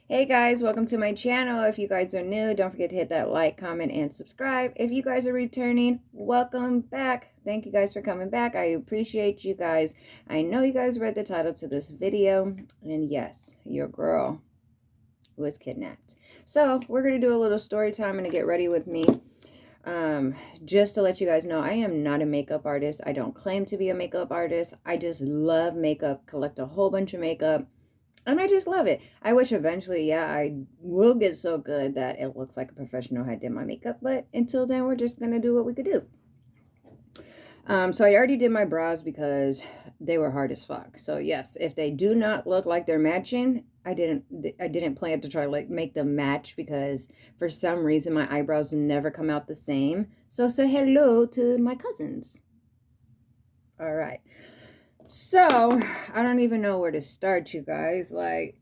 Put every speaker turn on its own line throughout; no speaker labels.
Hey guys, welcome to my channel. If you guys are new, don't forget to hit that like, comment, and subscribe. If you guys are returning, welcome back. Thank you guys for coming back. I appreciate you guys. I know you guys read the title to this video, and yes, your girl was kidnapped. So we're going to do a little story time and get ready with me. Just to let you guys know, I am not a makeup artist. I don't claim to be a makeup artist. I just love makeup, collect a whole bunch of makeup. And I just love it. I wish eventually, yeah, I will get so good that it looks like a professional had did my makeup. But until then, we're just going to do what we could do. So I already did my brows because they were hard as fuck. So yes, if they do not look like they're matching, I didn't plan to try to like make them match because for some reason my eyebrows never come out the same. So say hello to my cousins. All right. So I don't even know where to start, you guys. Like,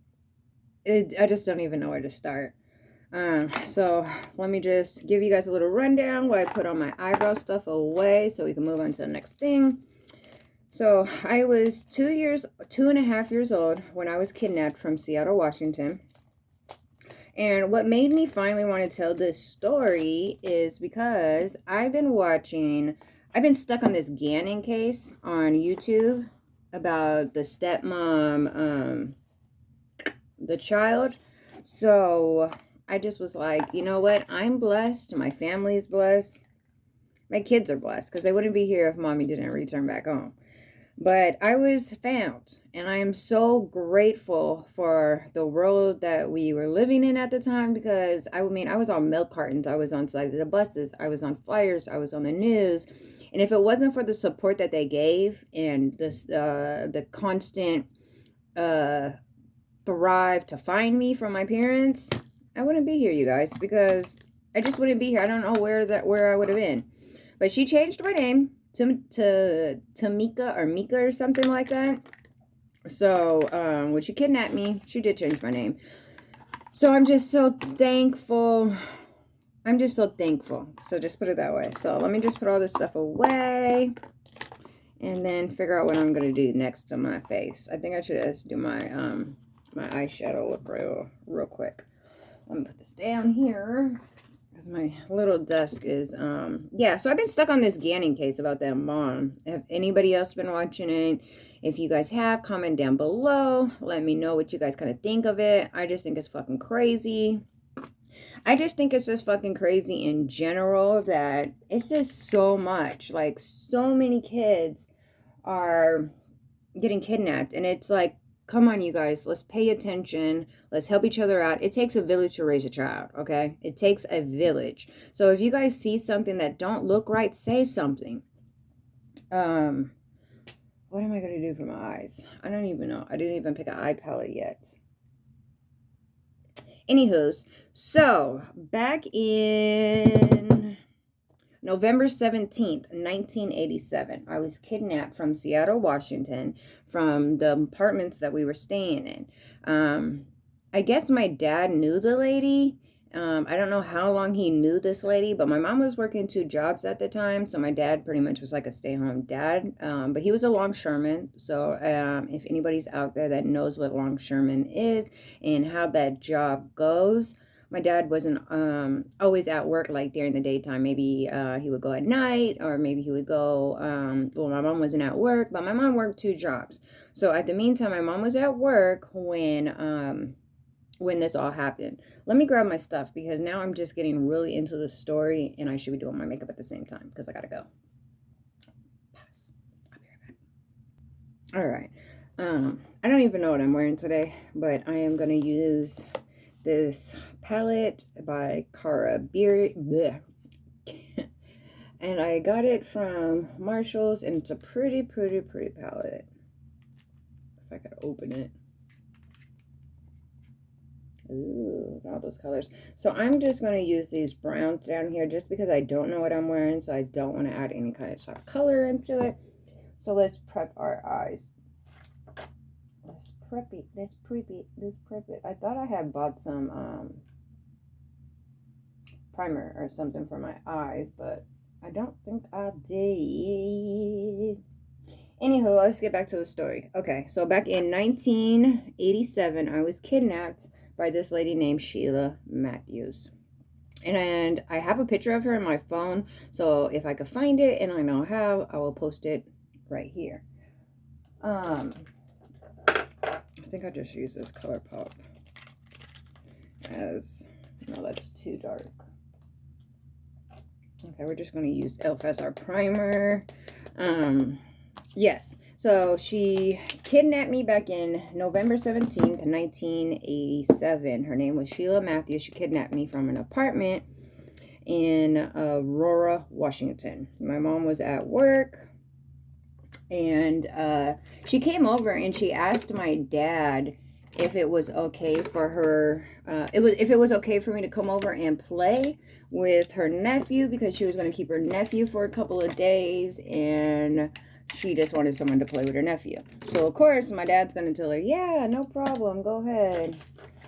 I just don't even know where to start. So let me just give you guys a little rundown while I put all my eyebrow stuff away so we can move on to the next thing. So I was 2.5 years old when I was kidnapped from Seattle, Washington. And what made me finally want to tell this story is because I've been stuck on this Gannon case on YouTube about the stepmom, the child. So I just was like, you know what? I'm blessed. My family's blessed. My kids are blessed because they wouldn't be here if mommy didn't return back home. But I was found, and I am so grateful for the world that we were living in at the time because, I was on milk cartons, I was on side of the buses, I was on flyers, I was on the news. And if it wasn't for the support that they gave and this, the constant thrive to find me from my parents, I wouldn't be here, you guys, because I just wouldn't be here. I don't know where I would have been. But she changed my name to Tamika or Mika or something like that. So when she kidnapped me, she did change my name. So I'm just so thankful. I'm just so thankful. So just put it that way. So let me just put all this stuff away and then figure out what I'm going to do next to my face. I think I should just do my my eyeshadow look real quick. Let me put this down here because my little desk is yeah. So I've been stuck on this Gannon case about that mom. Have anybody else been watching it? If you guys have, comment down below. Let me know what you guys kind of think of it. I just think it's fucking crazy. I just think it's just fucking crazy in general that it's just so much. Like, so many kids are getting kidnapped, and it's like, come on, you guys, let's pay attention, let's help each other out. It takes a village to raise a child, okay? It takes a village. So if you guys see something that don't look right, say something. What am I gonna do for my eyes? I don't even know. I didn't even pick an eye palette yet. Anywho's, so back in November 17th, 1987, I was kidnapped from Seattle, Washington, from the apartments that we were staying in. I guess my dad knew the lady. I don't know how long he knew this lady, but my mom was working 2 jobs at the time, so my dad pretty much was like a stay-home dad. But he was a longshoreman, so if anybody's out there that knows what longshoreman is and how that job goes, my dad wasn't always at work like during the daytime. Maybe he would go at night, or maybe he would go, well, my mom wasn't at work, but my mom worked 2 jobs. So at the meantime, my mom was at work when this all happened. Let me grab my stuff because now I'm just getting really into the story and I should be doing my makeup at the same time because I gotta go. Pass. I'll be right back. All right. I don't even know what I'm wearing today, but I am gonna use this palette by Cara Beer. And I got it from Marshall's, and it's a pretty palette. If I could open it. Ooh, all those colors. So I'm just going to use these browns down here just because I don't know what I'm wearing, so I don't want to add any kind of color into it. So let's prep our eyes. Let's prep it. I thought I had bought some primer or something for my eyes, but I don't think I did. Anywho, let's get back to the story. Okay, so back in 1987, I was kidnapped by this lady named Sheila Matthews. And I have a picture of her in my phone, so if I could find it and I know how, I will post it right here. I think I just use this ColourPop as, no, that's too dark. Okay, we're just going to use e.l.f. as our primer. Yes, so she kidnapped me back in November 17th, 1987. Her name was Sheila Matthews. She kidnapped me from an apartment in Aurora, Washington. My mom was at work, and she came over and she asked my dad if it was okay for her, if it was okay for me to come over and play with her nephew, because she was going to keep her nephew for a couple of days, and she just wanted someone to play with her nephew. So of course my dad's going to tell her, yeah, no problem, go ahead.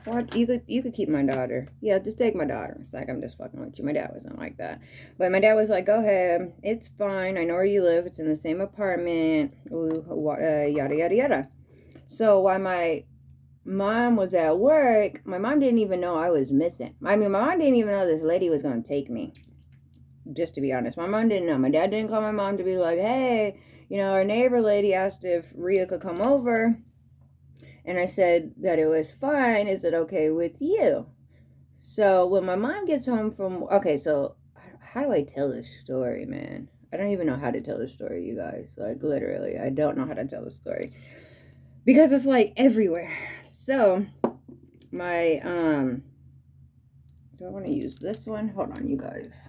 What, you could keep my daughter. Yeah, just take my daughter. It's like, I'm just fucking with you. My dad wasn't like that. But my dad was like, go ahead. It's fine. I know where you live. It's in the same apartment. Ooh, yada, yada, yada. So while my mom was at work, my mom didn't even know I was missing. I mean, my mom didn't even know this lady was going to take me. Just to be honest. My mom didn't know. My dad didn't call my mom to be like, hey, you know, our neighbor lady asked if Rhea could come over. And I said that it was fine. Is it okay with you? So when my mom gets home from... Okay, so how do I tell this story, man? I don't even know how to tell this story, you guys. Like, literally, I don't know how to tell this story. Because it's, like, everywhere. So, my, do I want to use this one? Hold on, you guys.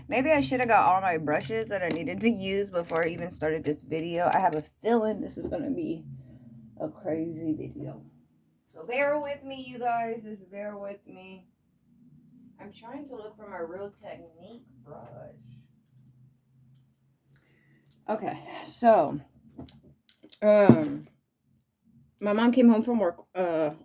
Maybe I should have got all my brushes that I needed to use before I even started this video. I have a feeling this is going to be a crazy video. So bear with me, you guys. Just bear with me. I'm trying to look for my Real Technique brush. Okay, so my mom came home from work. I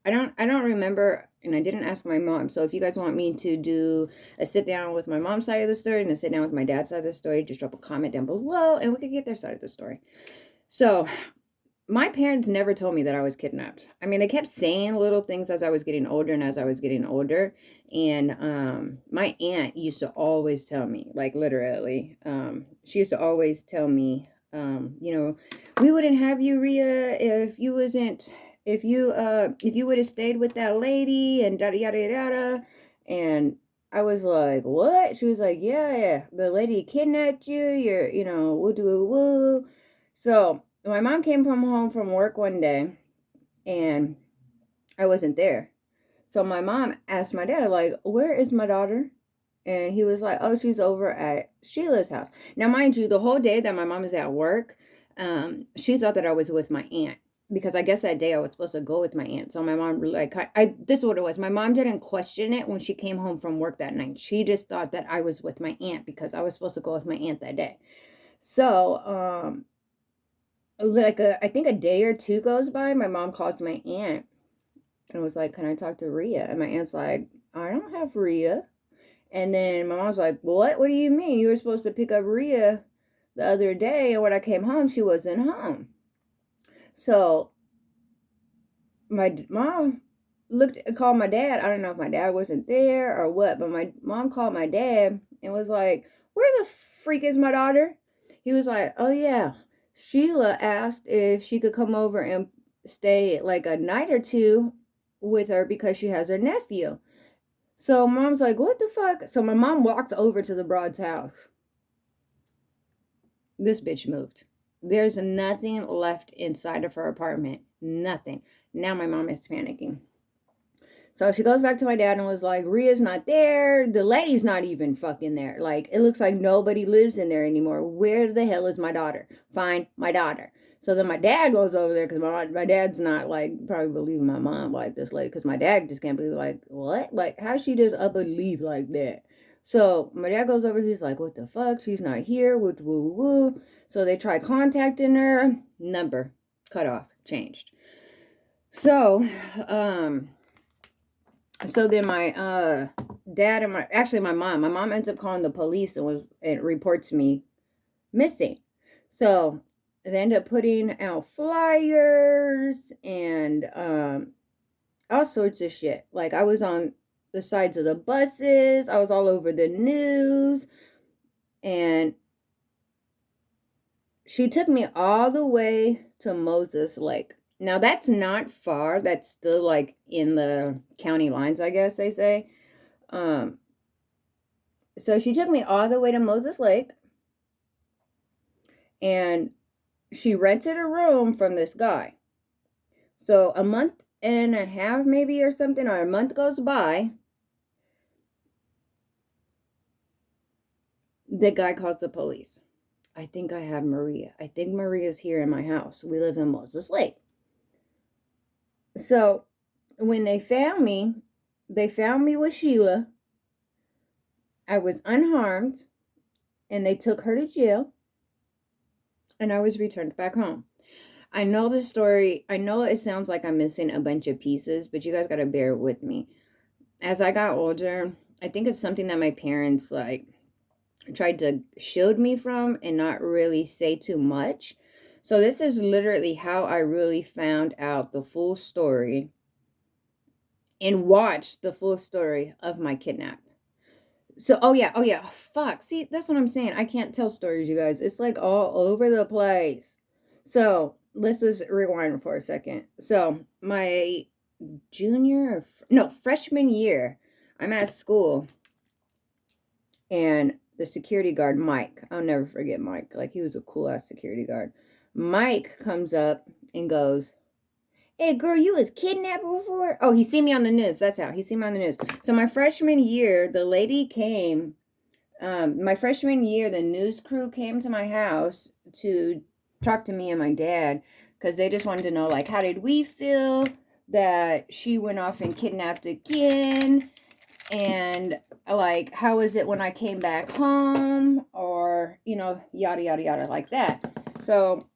don't remember, and I didn't ask my mom. So if you guys want me to do a sit down with my mom's side of the story and a sit down with my dad's side of the story, just drop a comment down below and we could get their side of the story. So my parents never told me that I was kidnapped. I mean, they kept saying little things as I was getting older and as I was getting older. And my aunt used to always tell me, like literally, she used to always tell me, you know, we wouldn't have you, Rhea, if you would have stayed with that lady and yada yada yada. And I was like, what? She was like, yeah, the lady kidnapped you. You're, you know, woo doo woo. So my mom came home from work one day and I wasn't there. So my mom asked my dad, like, where is my daughter? And he was like, oh, she's over at Sheila's house. Now, mind you, the whole day that my mom is at work, she thought that I was with my aunt. Because I guess that day I was supposed to go with my aunt. So my mom, like, this is what it was. My mom didn't question it when she came home from work that night. She just thought that I was with my aunt because I was supposed to go with my aunt that day. So, I think a day or two goes by, my mom calls my aunt and was like, can I talk to Rhea? And my aunt's like, I don't have Rhea. And then my mom's like, what do you mean? You were supposed to pick up Rhea the other day, and when I came home, she wasn't home. So my mom called my dad. I don't know if my dad wasn't there or what, but my mom called my dad and was like, where the freak is my daughter? He was like, oh yeah, Sheila asked if she could come over and stay like a night or two with her because she has her nephew. So mom's like, what the fuck? So my mom walks over to the broad's house. This bitch moved. There's nothing left inside of her apartment. Nothing. Now my mom is panicking. So she goes back to my dad and was like, Rhea's not there. The lady's not even fucking there. Like, it looks like nobody lives in there anymore. Where the hell is my daughter? Find my daughter. So then my dad goes over there because my dad's not, like, probably believing my mom like this lady. Because my dad just can't believe, like, what? Like, how'd she just up and leave like that? So my dad goes over, he's like, what the fuck? She's not here. Woo, woo, woo. So they try contacting her. Number cut off. Changed. So, So then my dad and my mom ends up calling the police and reports me missing. So they end up putting out flyers and all sorts of shit. Like I was on the sides of the buses, I was all over the news, and she took me all the way to Moses Lake. Now that's not far. That's still like in the county lines, I guess they say. Um, so she took me all the way to Moses Lake, and she rented a room from this guy. So a month and a half, maybe, or something, or a month goes by. The guy calls the police. I think I have Maria. I think Maria's here in my house. We live in Moses Lake. So when they found me with Sheila. I was unharmed, and they took her to jail, and I was returned back home. I know the story. I know it sounds like I'm missing a bunch of pieces, but you guys got to bear with me. As I got older, I think it's something that my parents like tried to shield me from and not really say too much. So this is literally how I really found out the full story and watched the full story of my kidnap. So, oh yeah, fuck. See, that's what I'm saying. I can't tell stories, you guys. It's like all over the place. So, let's just rewind for a second. So, my freshman year, I'm at school, and the security guard, Mike, I'll never forget Mike. Like, he was a cool ass security guard. Mike comes up and goes, "Hey, girl, you was kidnapped before?" Oh, he seen me on the news. That's how. He seen me on the news. So my freshman year, the lady came. My freshman year, the news crew came to my house to talk to me and my dad because they just wanted to know, like, how did we feel that she went off and kidnapped again? And, like, how was it when I came back home? Or, yada, yada, yada, like that. So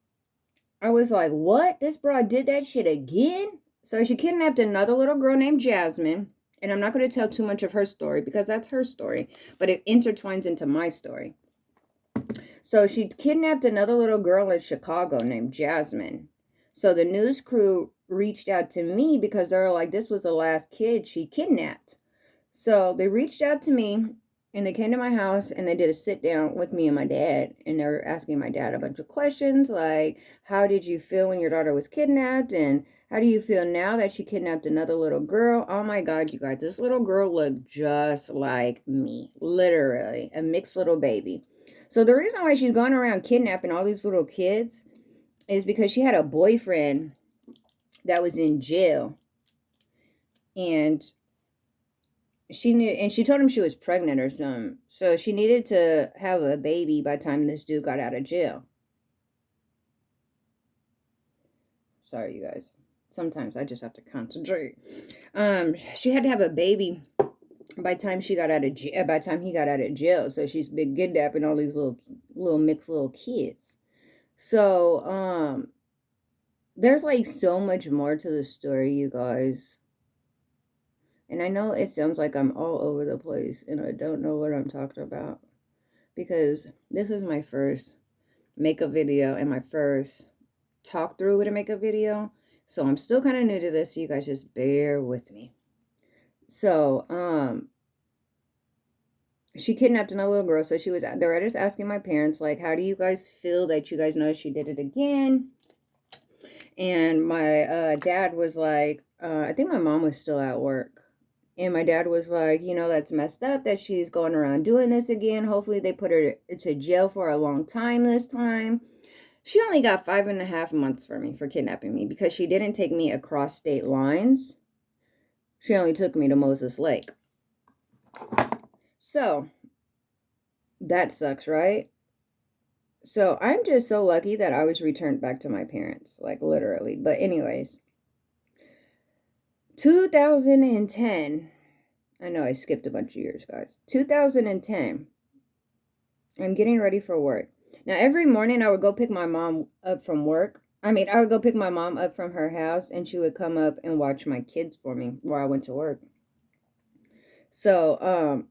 I was like, what? This broad did that shit again? So she kidnapped another little girl named Jasmine. And I'm not going to tell too much of her story because that's her story, but it intertwines into my story. So she kidnapped another little girl in Chicago named Jasmine. So the news crew reached out to me because they were like, this was the last kid she kidnapped. So they reached out to me, and they came to my house, and they did a sit down with me and my dad. And they were asking my dad a bunch of questions like, how did you feel when your daughter was kidnapped? And how do you feel now that she kidnapped another little girl? Oh my God, you guys, this little girl looked just like me. Literally, a mixed little baby. So the reason why she's going around kidnapping all these little kids is because she had a boyfriend that was in jail. And she told him she was pregnant or something. So she needed to have a baby by the time this dude got out of jail. Sorry, you guys. Sometimes I just have to concentrate. She had to have a baby by the time she got out of jail. By the time he got out of jail, so she's been kidnapping all these little mixed little kids. So there's like so much more to the story, you guys. And I know it sounds like I'm all over the place and I don't know what I'm talking about because this is my first makeup video and my first talk through with a makeup video. So I'm still kind of new to this, so you guys just bear with me. So, she kidnapped another little girl. So they were just asking my parents, like, how do you guys feel that you guys know she did it again? And my dad was like, I think my mom was still at work. And my dad was like, that's messed up that she's going around doing this again. Hopefully they put her to jail for a long time this time. She only got 5.5 months for me for kidnapping me because she didn't take me across state lines. She only took me to Moses Lake. So that sucks, right? So I'm just so lucky that I was returned back to my parents, like literally. But anyways, 2010, I know I skipped a bunch of years, guys. 2010, I'm getting ready for work. Now, every morning I would go pick my mom up from work. I would go pick my mom up from her house, and she would come up and watch my kids for me while I went to work. So,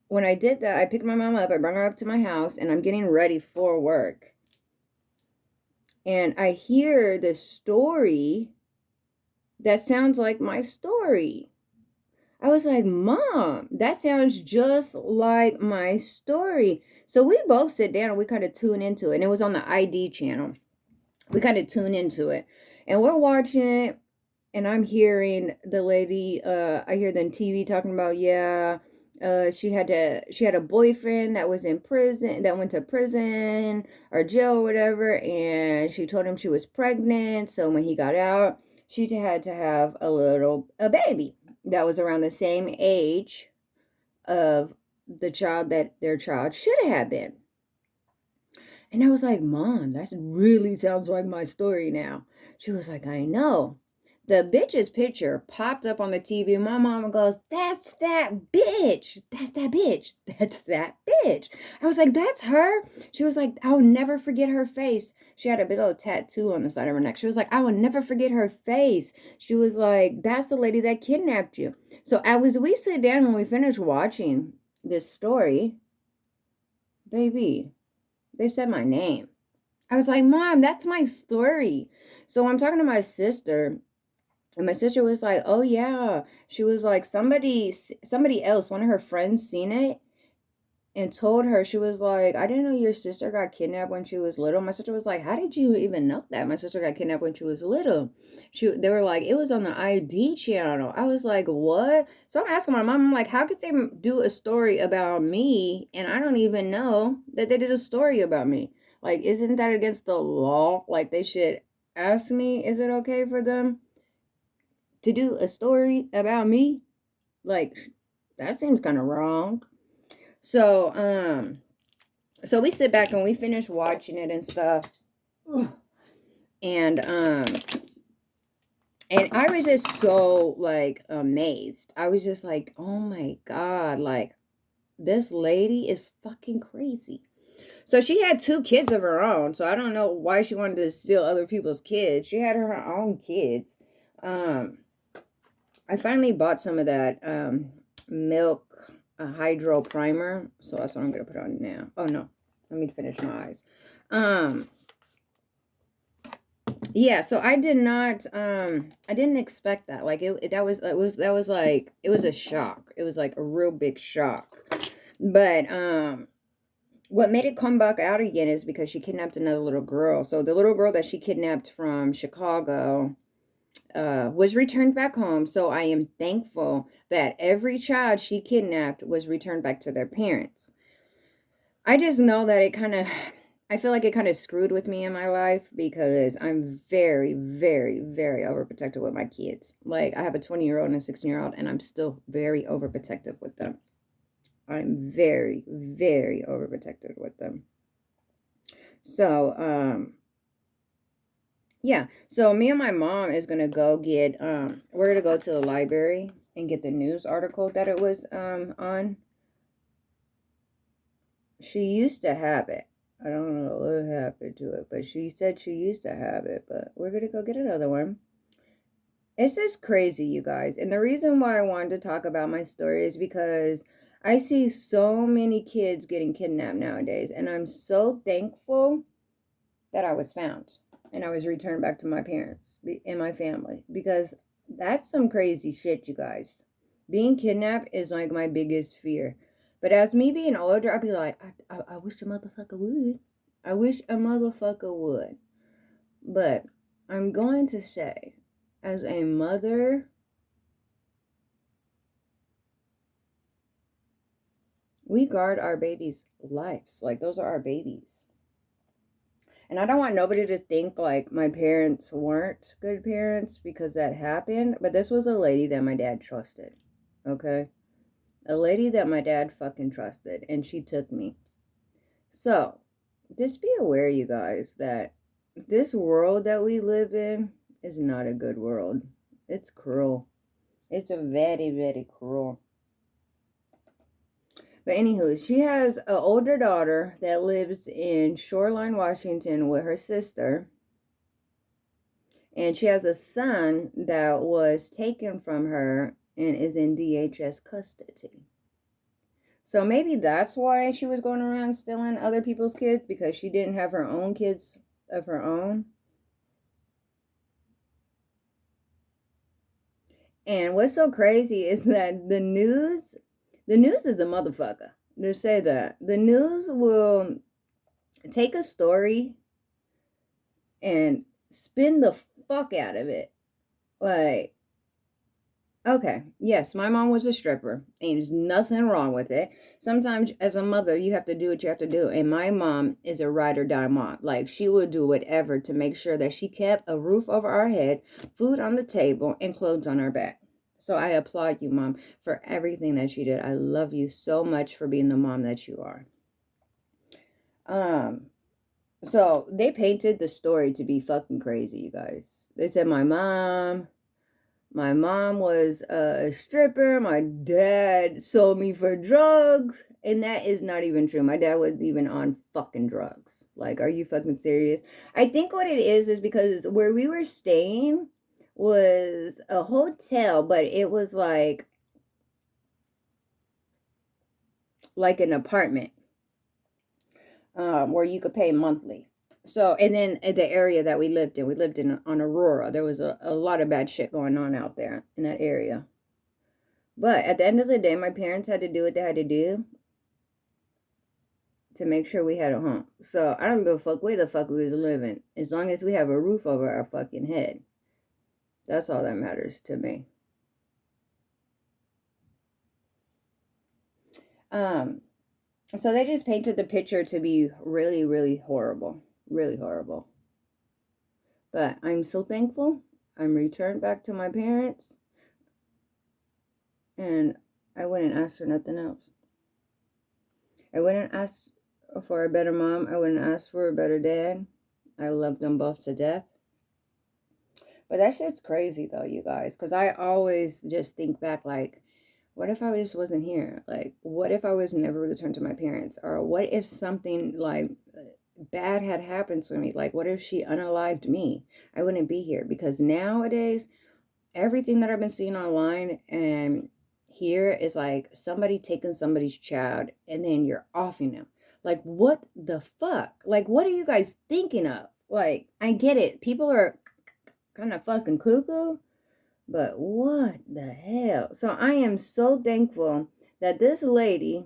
when I did that, I picked my mom up, I brought her up to my house, and I'm getting ready for work. And I hear this story that sounds like my story. I was like, Mom, that sounds just like my story. So we both sit down and we kind of tune into it. And it was on the ID channel. We kind of tune into it. And we're watching it. And I'm hearing the lady, I hear them TV talking about, yeah, she had a boyfriend that was in prison, that went to prison or jail or whatever, and she told him she was pregnant. So when he got out, she had to have a baby that was around the same age of the child that their child should have been. And I was like, Mom, that really sounds like my story now. She was like, I know. The bitch's picture popped up on the TV. My mama goes, That's that bitch. That's that bitch. That's that bitch. I was like, That's her? She was like, I'll never forget her face. She had a big old tattoo on the side of her neck. She was like, I will never forget her face. She was like, That's the lady that kidnapped you. So as we sit down and we finish watching this story, baby, they said my name. I was like, Mom, that's my story. So I'm talking to my sister, and my sister was like, oh, yeah. She was like, somebody else, one of her friends seen it and told her. She was like, I didn't know your sister got kidnapped when she was little. My sister was like, how did you even know that? My sister got kidnapped when she was little. They were like, it was on the ID channel. I was like, what? So I'm asking my mom, I'm like, how could they do a story about me and I don't even know that they did a story about me? Like, isn't that against the law? Like, they should ask me, is it okay for them to do a story about me? Like, that seems kind of wrong. So, so we sit back and we finish watching it and stuff. And I was just so like amazed. I was just like, oh my God, like this lady is fucking crazy. So she had 2 kids of her own. So I don't know why she wanted to steal other people's kids. She had her own kids. I finally bought some of that milk hydro primer. So that's what I'm going to put on now. Oh no, let me finish my eyes. Yeah, so I didn't expect that. Like that was like, it was a shock. It was like a real big shock. But what made it come back out again is because she kidnapped another little girl. So the little girl that she kidnapped from Chicago was returned back home. So I am thankful that every child she kidnapped was returned back to their parents. I just know that I feel like it kind of screwed with me in my life because I'm very, very, very overprotective with my kids. Like, I have a 20-year-old and a 16-year-old, and I'm still very overprotective with them. I'm very, very overprotective with them. So, yeah. So me and my mom is gonna go get we're gonna go to the library and get the news article that it was on. She used to have it. I don't know what happened to it, but she said she used to have it, but we're gonna go get another one. It's just crazy, you guys. And the reason why I wanted to talk about my story is because I see so many kids getting kidnapped nowadays, and I'm so thankful that I was found and I was returned back to my parents and my family, because that's some crazy shit, you guys. Being kidnapped is like my biggest fear. But as me being older, I'd be like, I wish a motherfucker would. I wish a motherfucker would. But I'm going to say, as a mother, we guard our babies' lives. Like, those are our babies. And I don't want nobody to think like my parents weren't good parents because that happened. But this was a lady that my dad trusted. Okay? A lady that my dad fucking trusted. And she took me. So, just be aware, you guys, that this world that we live in is not a good world. It's cruel. It's a very, very cruel. But anywho, she has an older daughter that lives in Shoreline, Washington with her sister. And she has a son that was taken from her and is in DHS custody. So maybe that's why she was going around stealing other people's kids, because she didn't have her own kids of her own. And what's so crazy is that the news is a motherfucker. To say that the news will take a story and spin the fuck out of it. Like, okay, yes, my mom was a stripper, and there's nothing wrong with it. Sometimes, as a mother, you have to do what you have to do. And my mom is a ride or die mom. Like, she would do whatever to make sure that she kept a roof over our head, food on the table, and clothes on our back. So I applaud you, Mom, for everything that you did. I love you so much for being the mom that you are. So they painted the story to be fucking crazy, you guys. They said my mom was a stripper. My dad sold me for drugs. And that is not even true. My dad wasn't even on fucking drugs. Like, are you fucking serious? I think what it is because where we were staying was a hotel, but it was like an apartment where you could pay monthly. So, and then the area that we lived in on Aurora. There was a lot of bad shit going on out there in that area. But at the end of the day, my parents had to do what they had to do to make sure we had a home. So I don't give a fuck where the fuck we was living. As long as we have a roof over our fucking head. That's all that matters to me. So they just painted the picture to be really, really horrible. Really horrible. But I'm so thankful. I'm returned back to my parents. And I wouldn't ask for nothing else. I wouldn't ask for a better mom. I wouldn't ask for a better dad. I love them both to death. But that shit's crazy though, you guys. Because I always just think back like, what if I just wasn't here? Like, what if I was never returned to my parents? Or what if something like bad had happened to me? Like, what if she unalived me? I wouldn't be here. Because nowadays, everything that I've been seeing online and here is like somebody taking somebody's child and then you're offing them. Like, what the fuck? Like, what are you guys thinking of? Like, I get it. People are kind of fucking cuckoo, but what the hell? So I am so thankful that this lady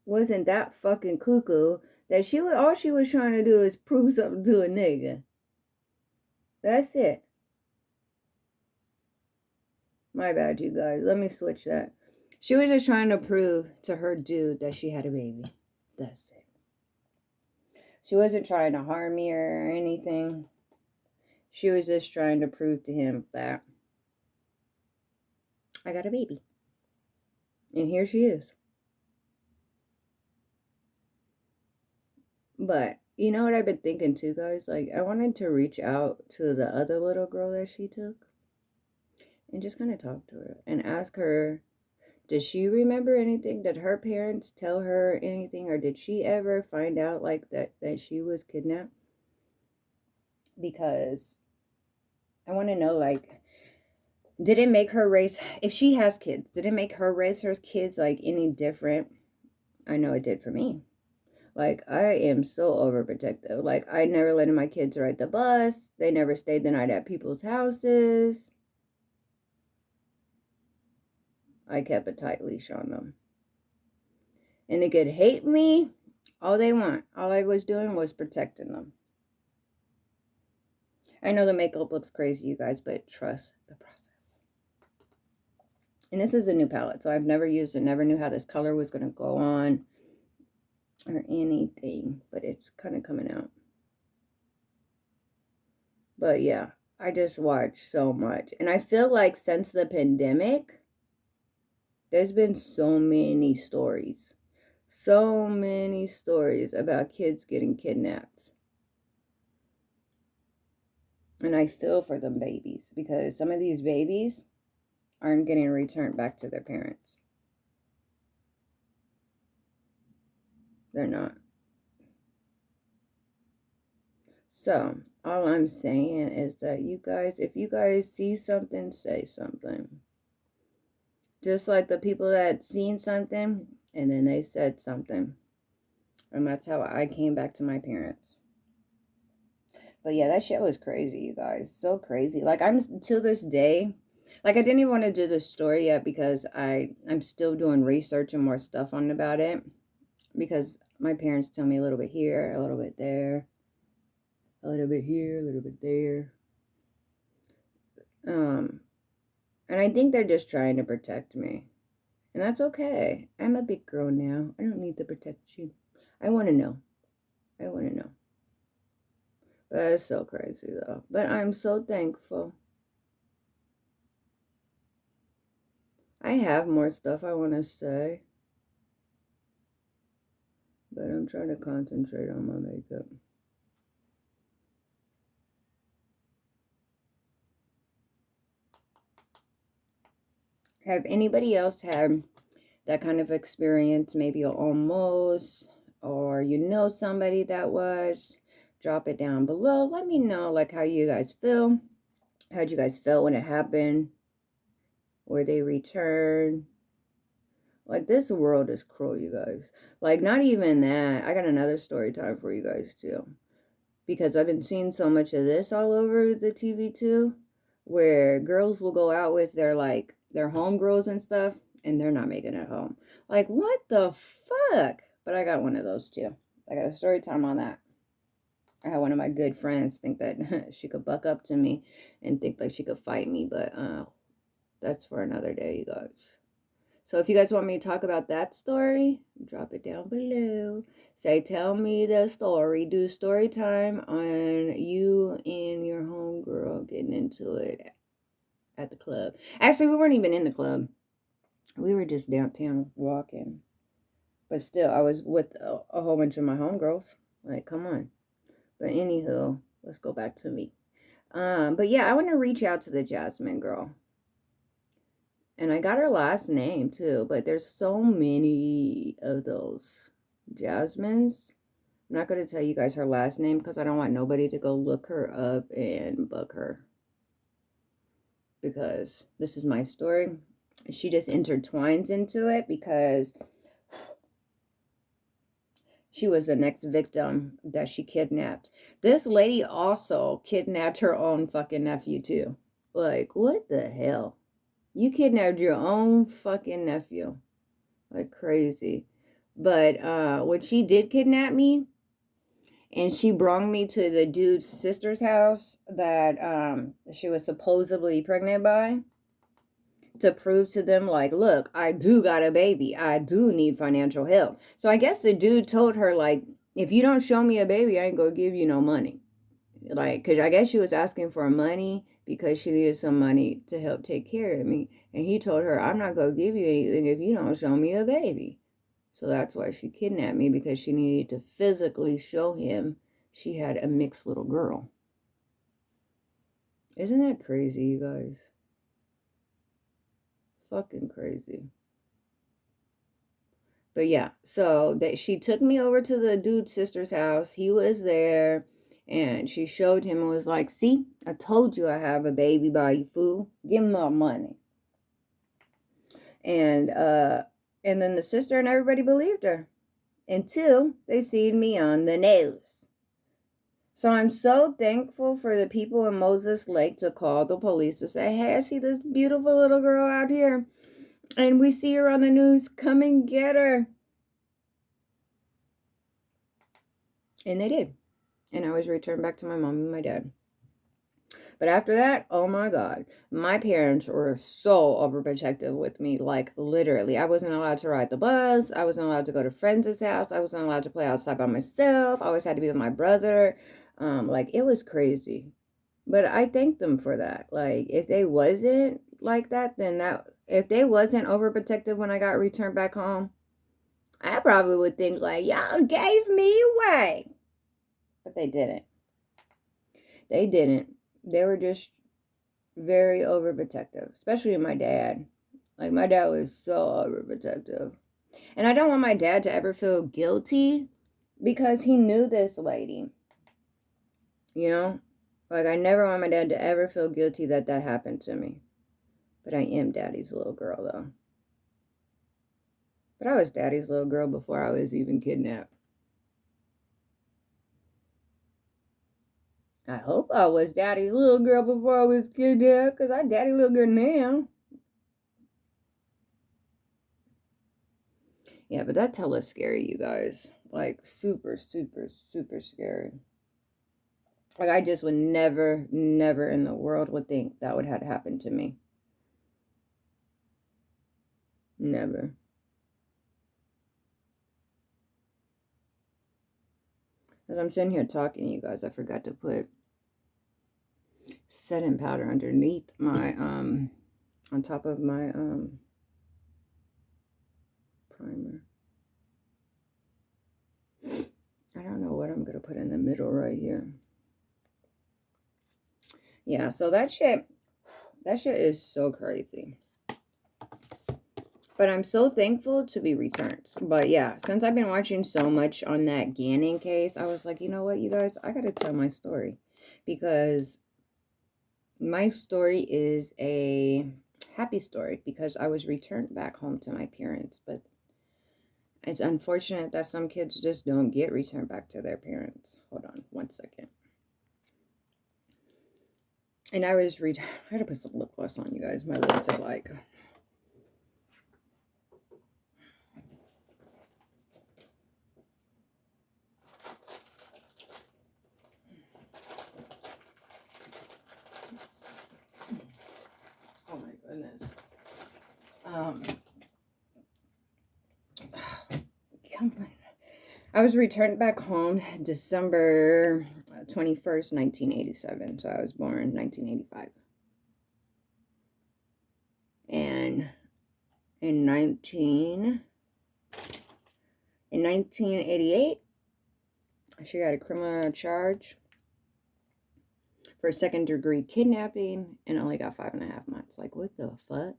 wasn't that fucking cuckoo, that all she was trying to do is prove something to a nigga. That's it. My bad, you guys. Let me switch that. She was just trying to prove to her dude that she had a baby. That's it. She wasn't trying to harm me or anything. She was just trying to prove to him that I got a baby. And here she is. But you know what I've been thinking too, guys? Like, I wanted to reach out to the other little girl that she took and just kind of talk to her and ask her, does she remember anything? Did her parents tell her anything? Or did she ever find out like that she was kidnapped? Because I want to know, like, did it make her raise, if she has kids, did it make her raise her kids like any different? I know it did for me. Like, I am so overprotective. Like, I never let my kids ride the bus. They never stayed the night at people's houses. I kept a tight leash on them. And they could hate me all they want. All I was doing was protecting them. I know the makeup looks crazy, you guys, but trust the process. And this is a new palette, so I've never used it. Never knew how this color was going to go on or anything, but it's kind of coming out. But yeah, I just watched so much. And I feel like since the pandemic, there's been so many stories. So many stories about kids getting kidnapped. And I feel for them babies, because some of these babies aren't getting returned back to their parents. They're not. So, all I'm saying is that you guys, if you guys see something, say something. Just like the people that seen something and then they said something. And that's how I came back to my parents. But yeah, that shit was crazy, you guys. So crazy. Like, I'm to this day, like, I didn't even want to do this story yet because I'm still doing research and more stuff on about it. Because my parents tell me a little bit here, a little bit there, a little bit here, a little bit there. And I think they're just trying to protect me. And that's okay. I'm a big girl now. I don't need the protection. I want to know. I want to know. But it's so crazy, though. But I'm so thankful. I have more stuff I want to say. But I'm trying to concentrate on my makeup. Have anybody else had that kind of experience? Maybe almost, or you know somebody that was? Drop it down below. Let me know, like, how you guys feel. How'd you guys feel when it happened? Or they return? Like, this world is cruel, you guys. Like, not even that. I got another story time for you guys, too. Because I've been seeing so much of this all over the TV, too. Where girls will go out with their, like, their homegirls and stuff. And they're not making it home. Like, what the fuck? But I got one of those, too. I got a story time on that. I had one of my good friends think that she could buck up to me and think like she could fight me. But that's for another day, you guys. So if you guys want me to talk about that story, drop it down below. Say, tell me the story. Do story time on you and your homegirl getting into it at the club. Actually, we weren't even in the club. We were just downtown walking. But still, I was with a whole bunch of my homegirls. Like, come on. But anywho, let's go back to me. But yeah, I want to reach out to the Jasmine girl. And I got her last name too, but there's so many of those Jasmines. I'm not going to tell you guys her last name because I don't want nobody to go look her up and bug her. Because this is my story. She just intertwines into it because she was the next victim that she kidnapped. This lady also kidnapped her own fucking nephew too. Like, what the hell? You kidnapped your own fucking nephew. Like crazy. But when she did kidnap me, and she brought me to the dude's sister's house that she was supposedly pregnant by, to prove to them, like, look, I do got a baby. I do need financial help. So I guess the dude told her, like, if you don't show me a baby, I ain't gonna give you no money. Like, because I guess she was asking for money because she needed some money to help take care of me. And he told her, I'm not going to give you anything if you don't show me a baby. So that's why she kidnapped me, because she needed to physically show him she had a mixed little girl. Isn't that crazy, you guys? Fucking crazy. But yeah, so that she took me over to the dude's sister's house. He was there. And she showed him and was like, see, I told you I have a baby by you, fool. Give him my money. And then the sister and everybody believed her. Until they seen me on the news. So I'm so thankful for the people in Moses Lake to call the police to say, hey, I see this beautiful little girl out here. And we see her on the news. Come and get her. And they did. And I was returned back to my mom and my dad. But after that, oh my God, my parents were so overprotective with me. Like, literally, I wasn't allowed to ride the bus. I wasn't allowed to go to friends' house. I wasn't allowed to play outside by myself. I always had to be with my brother. Like, it was crazy. But I thank them for that. Like, if they wasn't like that, then if they wasn't overprotective when I got returned back home, I probably would think, like, y'all gave me away. But they didn't. They didn't. They were just very overprotective, especially my dad. Like, my dad was so overprotective. And I don't want my dad to ever feel guilty because he knew this lady. You know? Like, I never want my dad to ever feel guilty that happened to me. But I am daddy's little girl, though. But I was daddy's little girl before I was even kidnapped. I hope I was daddy's little girl before I was kidnapped, because I'm daddy's little girl now. Yeah, but that's hella scary, you guys. Like, super, super, super scary. Like, I just would never, never in the world would think that would have happened to me. Never. As I'm sitting here talking, you guys, I forgot to put setting powder underneath my, on top of my, primer. I don't know what I'm going to put in the middle right here. Yeah, so that shit is so crazy. But I'm so thankful to be returned. But yeah, since I've been watching so much on that Gannon case, I was like, you know what, you guys, I got to tell my story. Because my story is a happy story because I was returned back home to my parents. But it's unfortunate that some kids just don't get returned back to their parents. Hold on one second. And I had to put some lip gloss on, you guys. My lips are like... Oh my goodness. I was returned back home December 21st, 1987. So I was born in 1985. And in 1988, she got a criminal charge for second-degree kidnapping and only got 5.5 months. Like, what the fuck?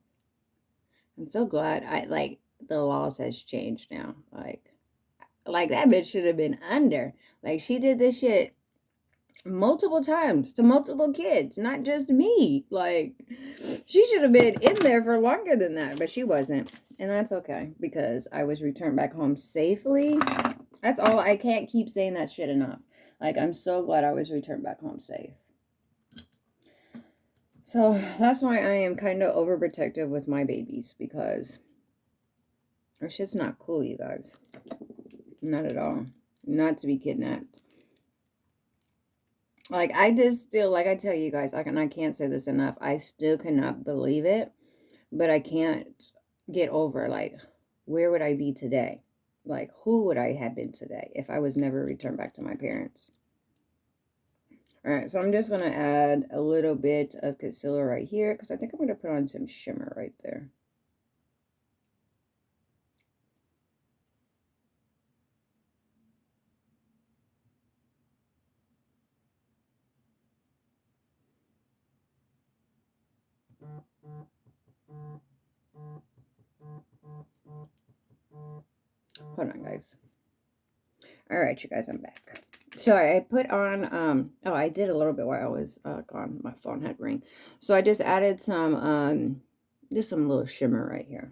I'm so glad the laws has changed now. Like that bitch should have been under. Like, she did this shit multiple times to multiple kids, not just me. Like, she should have been in there for longer than that, but she wasn't. And that's okay, because I was returned back home safely. That's all. I can't keep saying that shit enough. Like, I'm so glad I was returned back home safe. So that's why I am kind of overprotective with my babies, because that shit's not cool, you guys. Not at all. Not to be kidnapped. Like, I just still, like I tell you guys, I can't say this enough. I still cannot believe it, but I can't get over, like, where would I be today? Like, who would I have been today if I was never returned back to my parents? All right, so I'm just going to add a little bit of concealer right here, because I think I'm going to put on some shimmer right there. Hold on, guys. All right, you guys, I'm back. So I put on, oh, I did a little bit while I was gone. My phone had ring. So I just added some, just some little shimmer right here.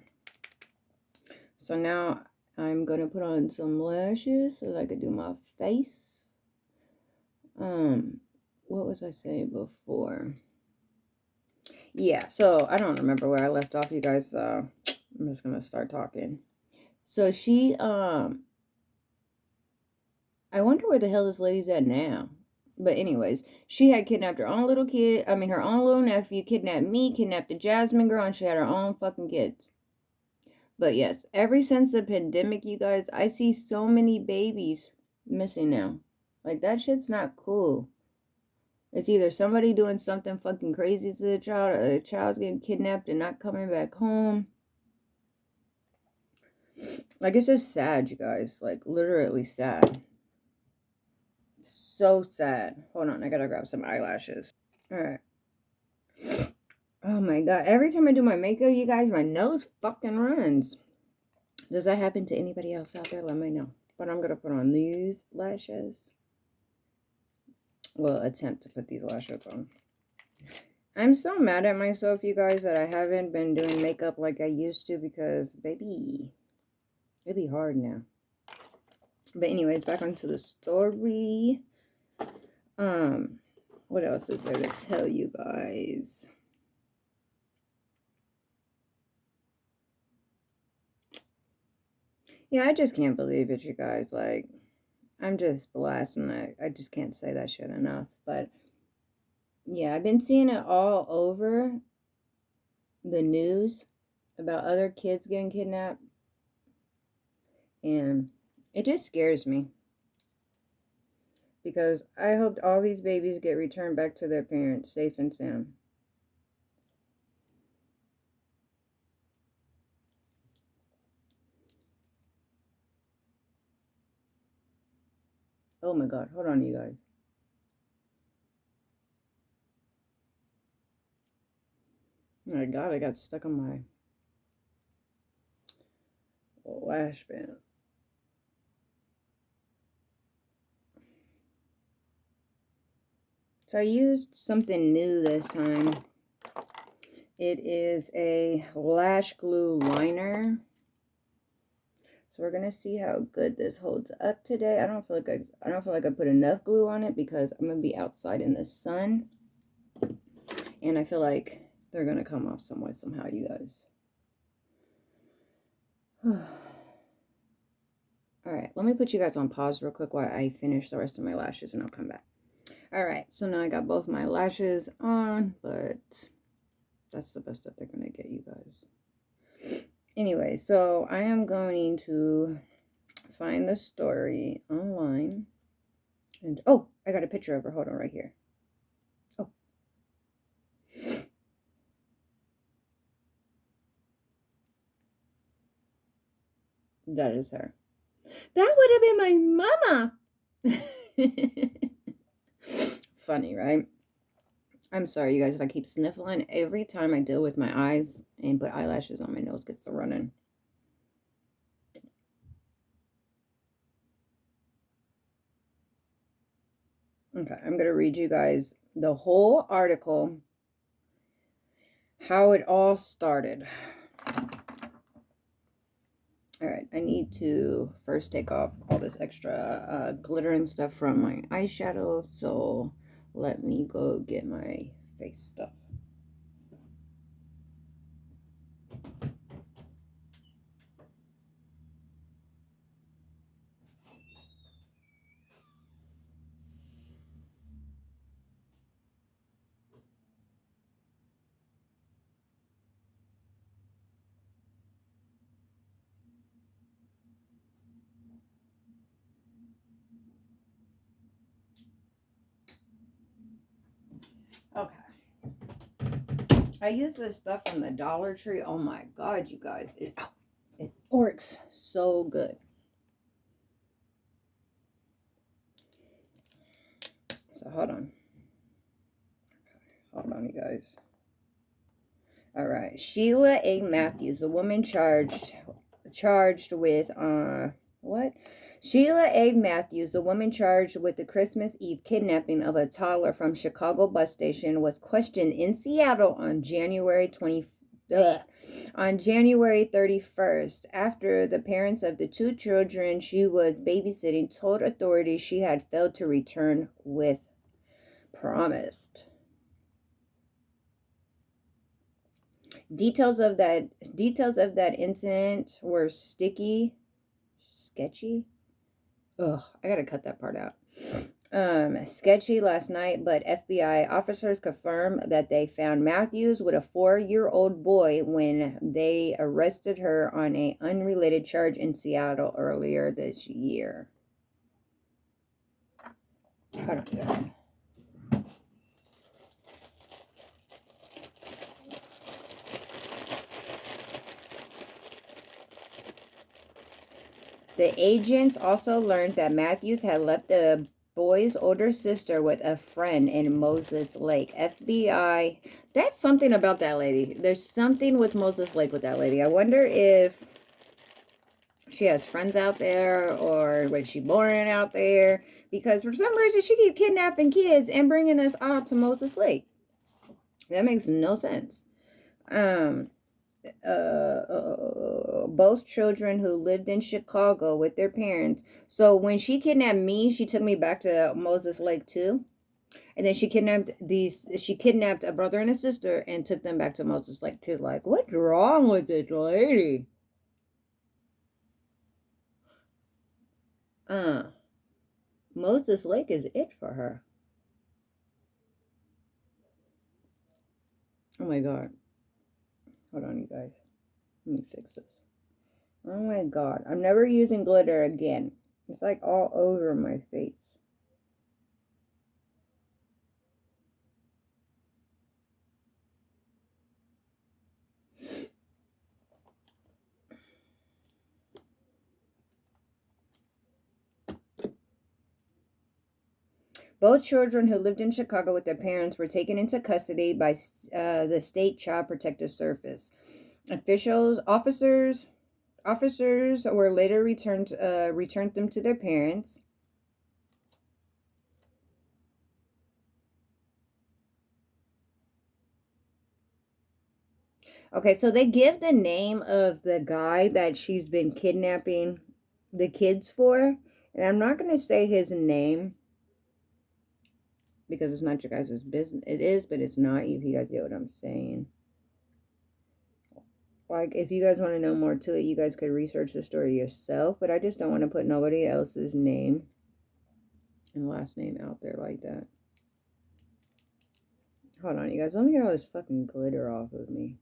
So now I'm going to put on some lashes so that I could do my face. What was I saying before? Yeah, so I don't remember where I left off, you guys. I'm just going to start talking. So she, I wonder where the hell this lady's at now. But anyways, she had kidnapped her own little kid. I mean, her own little nephew, kidnapped me, kidnapped the Jasmine girl, and she had her own fucking kids. But yes, ever since the pandemic, you guys, I see so many babies missing now. Like, that shit's not cool. It's either somebody doing something fucking crazy to the child, or the child's getting kidnapped and not coming back home. Like, it's just sad, you guys. Like, literally sad. So sad. Hold on, I gotta grab some eyelashes. Alright. Oh my god. Every time I do my makeup, you guys, my nose fucking runs. Does that happen to anybody else out there? Let me know. But I'm gonna put on these lashes. Well, attempt to put these lashes on. I'm so mad at myself, you guys, that I haven't been doing makeup like I used to, because, baby, It'd be hard now. But anyways, back onto the story. What else is there to tell you guys? Yeah, I just can't believe it, you guys. Like, I'm just blessed, and I just can't say that shit enough. But yeah, I've been seeing it all over the news about other kids getting kidnapped, and it just scares me because I hope all these babies get returned back to their parents safe and sound. Oh my God, hold on, you guys. Oh my God, I got stuck on my lash band. So I used something new this time. It is a lash glue liner. So we're gonna see how good this holds up today. I don't feel like I put enough glue on it because I'm gonna be outside in the sun, and I feel like they're gonna come off somewhat somehow, you guys. All right, let me put you guys on pause real quick while I finish the rest of my lashes, and I'll come back. All right, so now I got both my lashes on, but that's the best that they're gonna get, you guys. Anyway, so I am going to find the story online. And oh, I got a picture of her. Hold on, right here. Oh. That is her. That would have been my mama. Funny, right? I'm sorry, you guys, if I keep sniffling. Every time I deal with my eyes and put eyelashes on, my nose gets to running. Okay, I'm going to read you guys the whole article, how it all started. All right, I need to first take off all this extra glitter and stuff from my eyeshadow, so let me go get my face stuff. Okay. I use this stuff from the Dollar Tree. Oh my God, you guys. It works so good. So hold on. Hold on, you guys. All right. Sheila A. Matthews, the woman charged with what? Sheila A. Matthews, the woman charged with the Christmas Eve kidnapping of a toddler from Chicago bus station, was questioned in Seattle on January 31st, after the parents of the two children she was babysitting told authorities she had failed to return with promised. Details of that incident were sketchy. Ugh, I gotta cut that part out. Sketchy last night, but FBI officers confirmed that they found Matthews with a 4-year-old boy when they arrested her on an unrelated charge in Seattle earlier this year. Hold on, guys. The agents also learned that Matthews had left the boy's older sister with a friend in Moses Lake. FBI, that's something about that lady. There's something with Moses Lake with that lady. I wonder if she has friends out there, or was she born out there? Because for some reason she keep kidnapping kids and bringing us out to Moses Lake. That makes no sense. both children who lived in Chicago with their parents. So when she kidnapped me, she took me back to Moses Lake too. And then she kidnapped a brother and a sister and took them back to Moses Lake too. Like, what's wrong with this lady? Moses Lake is it for her. Oh my god. Hold on, you guys. Let me fix this. Oh my god. I'm never using glitter again. It's like all over my face. Both children who lived in Chicago with their parents were taken into custody by the State Child Protective Service. Officers were later returned them to their parents. Okay, so they give the name of the guy that she's been kidnapping the kids for, and I'm not going to say his name because it's not your guys' business. It is, but it's not, if you guys get what I'm saying. Like, if you guys want to know more to it, you guys could research the story yourself, but I just don't want to put nobody else's name and last name out there like that. Hold on, you guys. Let me get all this fucking glitter off of me.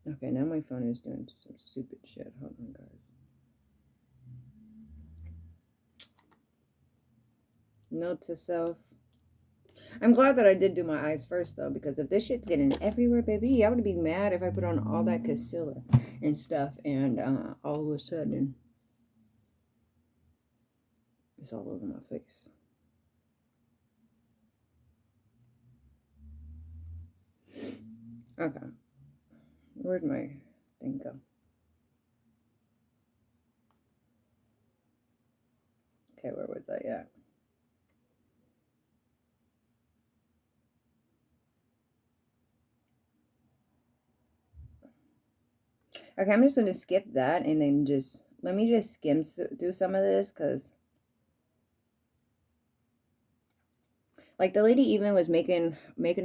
Okay, now my phone is doing some stupid shit. Hold on, guys. Note to self. I'm glad that I did do my eyes first, though, because if this shit's getting everywhere, baby, I would be mad if I put on all that concealer and stuff, and all of a sudden, it's all over my face. Okay. Where'd my thing go? Okay, where was I at? Okay, I'm just going to skip that and then just, let me just skim through some of this, because, like, the lady even was making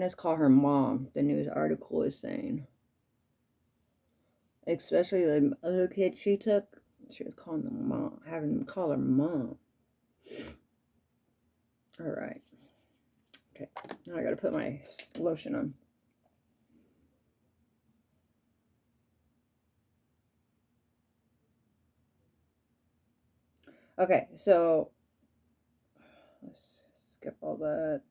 us call her mom, the news article is saying. Especially the other kid she took, she was calling them mom, having them call her mom. All right. Okay, now I got to put my lotion on. Okay, so let's skip all that.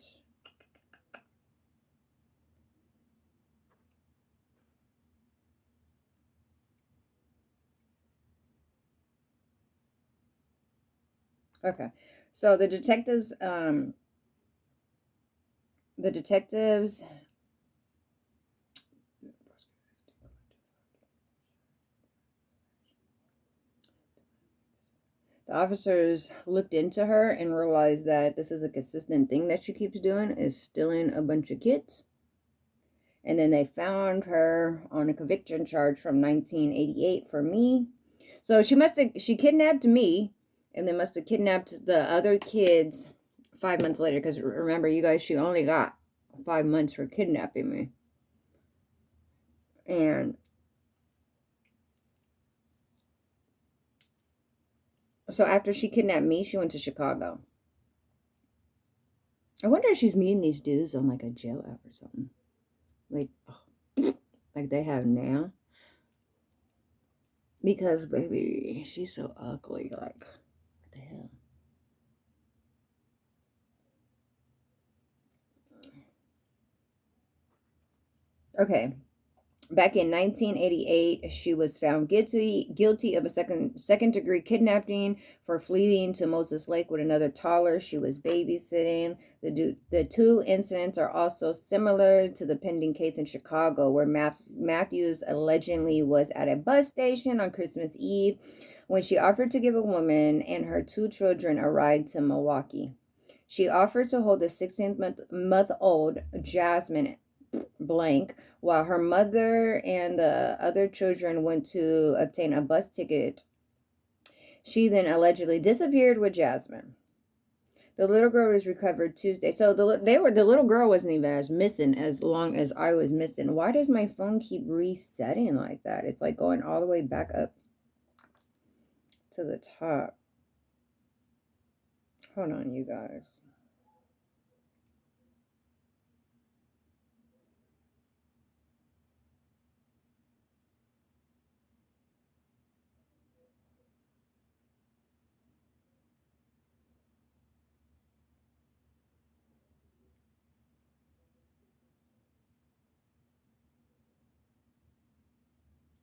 Okay, so the detectives the officers looked into her and realized that this is a consistent thing that she keeps doing, is stealing a bunch of kids. And then they found her on a conviction charge from 1988 for me. So she kidnapped me, and then must have kidnapped the other kids 5 months later. Because remember, you guys, she only got 5 months for kidnapping me. And so after she kidnapped me, she went to Chicago. I wonder if she's meeting these dudes on like a jail app or something. Like they have now. Because, baby, she's so ugly. Like, what the hell? Okay. Back in 1988, she was found guilty of a second degree kidnapping for fleeing to Moses Lake with another toddler she was babysitting. The two incidents are also similar to the pending case in Chicago, where Matthews allegedly was at a bus station on Christmas Eve when she offered to give a woman and her two children a ride to Milwaukee. She offered to hold the 16-month-old Jasmine blank while her mother and the other children went to obtain a bus ticket. She then allegedly disappeared with Jasmine. The little girl was recovered Tuesday. So the little girl wasn't even as missing as long as I was missing. Why does my phone keep resetting like that? It's like going all the way back up to the top. Hold on, you guys.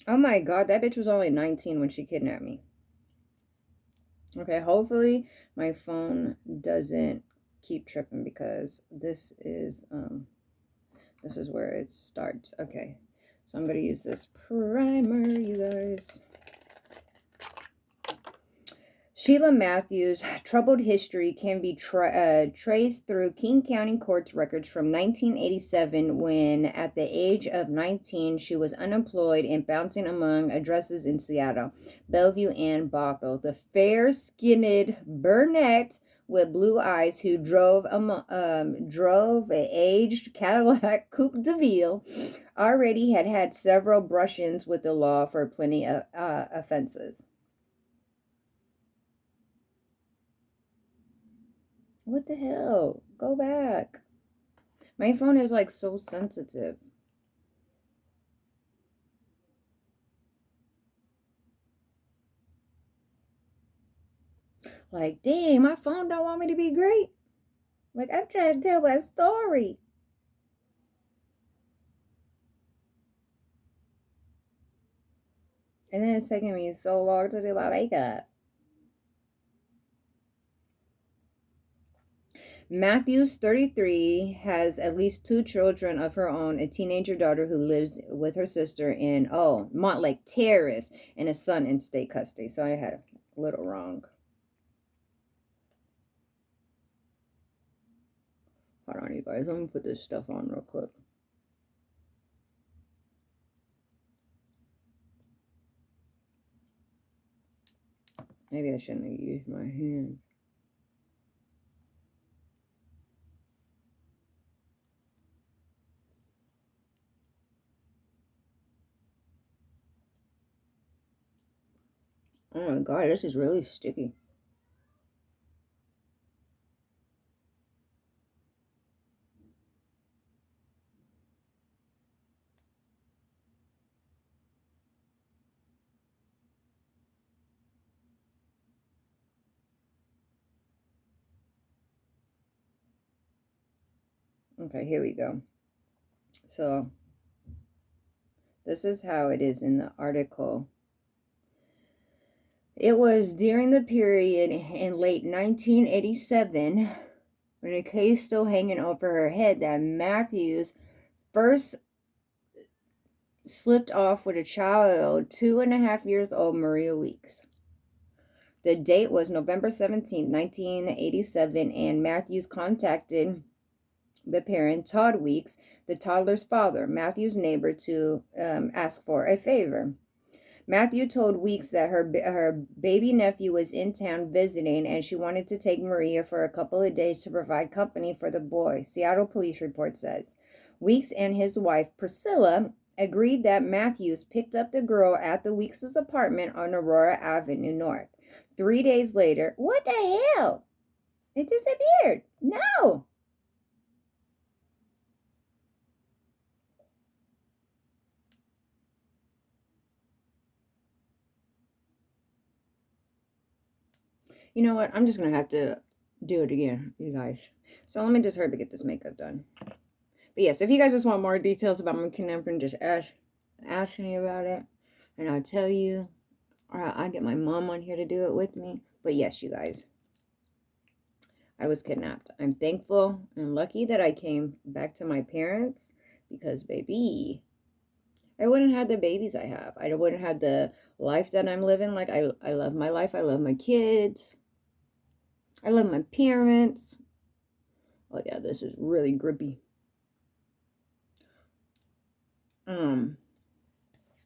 Oh my God, that bitch was only 19 when she kidnapped me. Okay, hopefully my phone doesn't keep tripping because this is where it starts. Okay, so I'm gonna use this primer, you guys. Sheila Matthews' troubled history can be traced through King County Court's records from 1987 when, at the age of 19, she was unemployed and bouncing among addresses in Seattle, Bellevue, and Bothell. The fair-skinned brunette with blue eyes who drove a aged Cadillac Coupe de Ville already had several brush-ins with the law for plenty of offenses. What the hell? Go back. My phone is like so sensitive. Like, dang, my phone don't want me to be great. Like, I'm trying to tell my story. And then it's taking me so long to do my makeup. Matthews, 33, has at least 2 children of her own, a teenager daughter who lives with her sister in, Montlake Terrace, and a son in state custody. So I had a little wrong. Hold on, you guys. Let me put this stuff on real quick. Maybe I shouldn't have used my hand. Oh my God, this is really sticky. Okay, here we go. So, this is how it is in the article. It was during the period in late 1987, when a case still hanging over her head, that Matthews first slipped off with a child 2.5 years old, Maria Weeks. The date was November 17, 1987, and Matthews contacted the parent, Todd Weeks, the toddler's father, Matthew's neighbor, to ask for a favor. Matthew told Weeks that her baby nephew was in town visiting and she wanted to take Maria for a couple of days to provide company for the boy, Seattle police report says. Weeks and his wife, Priscilla, agreed that Matthews picked up the girl at the Weeks' apartment on Aurora Avenue North. 3 days later, what the hell? It disappeared. No! You know what? I'm just going to have to do it again, you guys. So let me just hurry to get this makeup done. But yes, if you guys just want more details about my kidnapping, just ask me about it. And I'll tell you. Or I'll get my mom on here to do it with me. But yes, you guys. I was kidnapped. I'm thankful and lucky that I came back to my parents. Because, baby, I wouldn't have the babies I have. I wouldn't have the life that I'm living. Like, I love my life. I love my kids. I love my parents. Oh yeah, this is really grippy.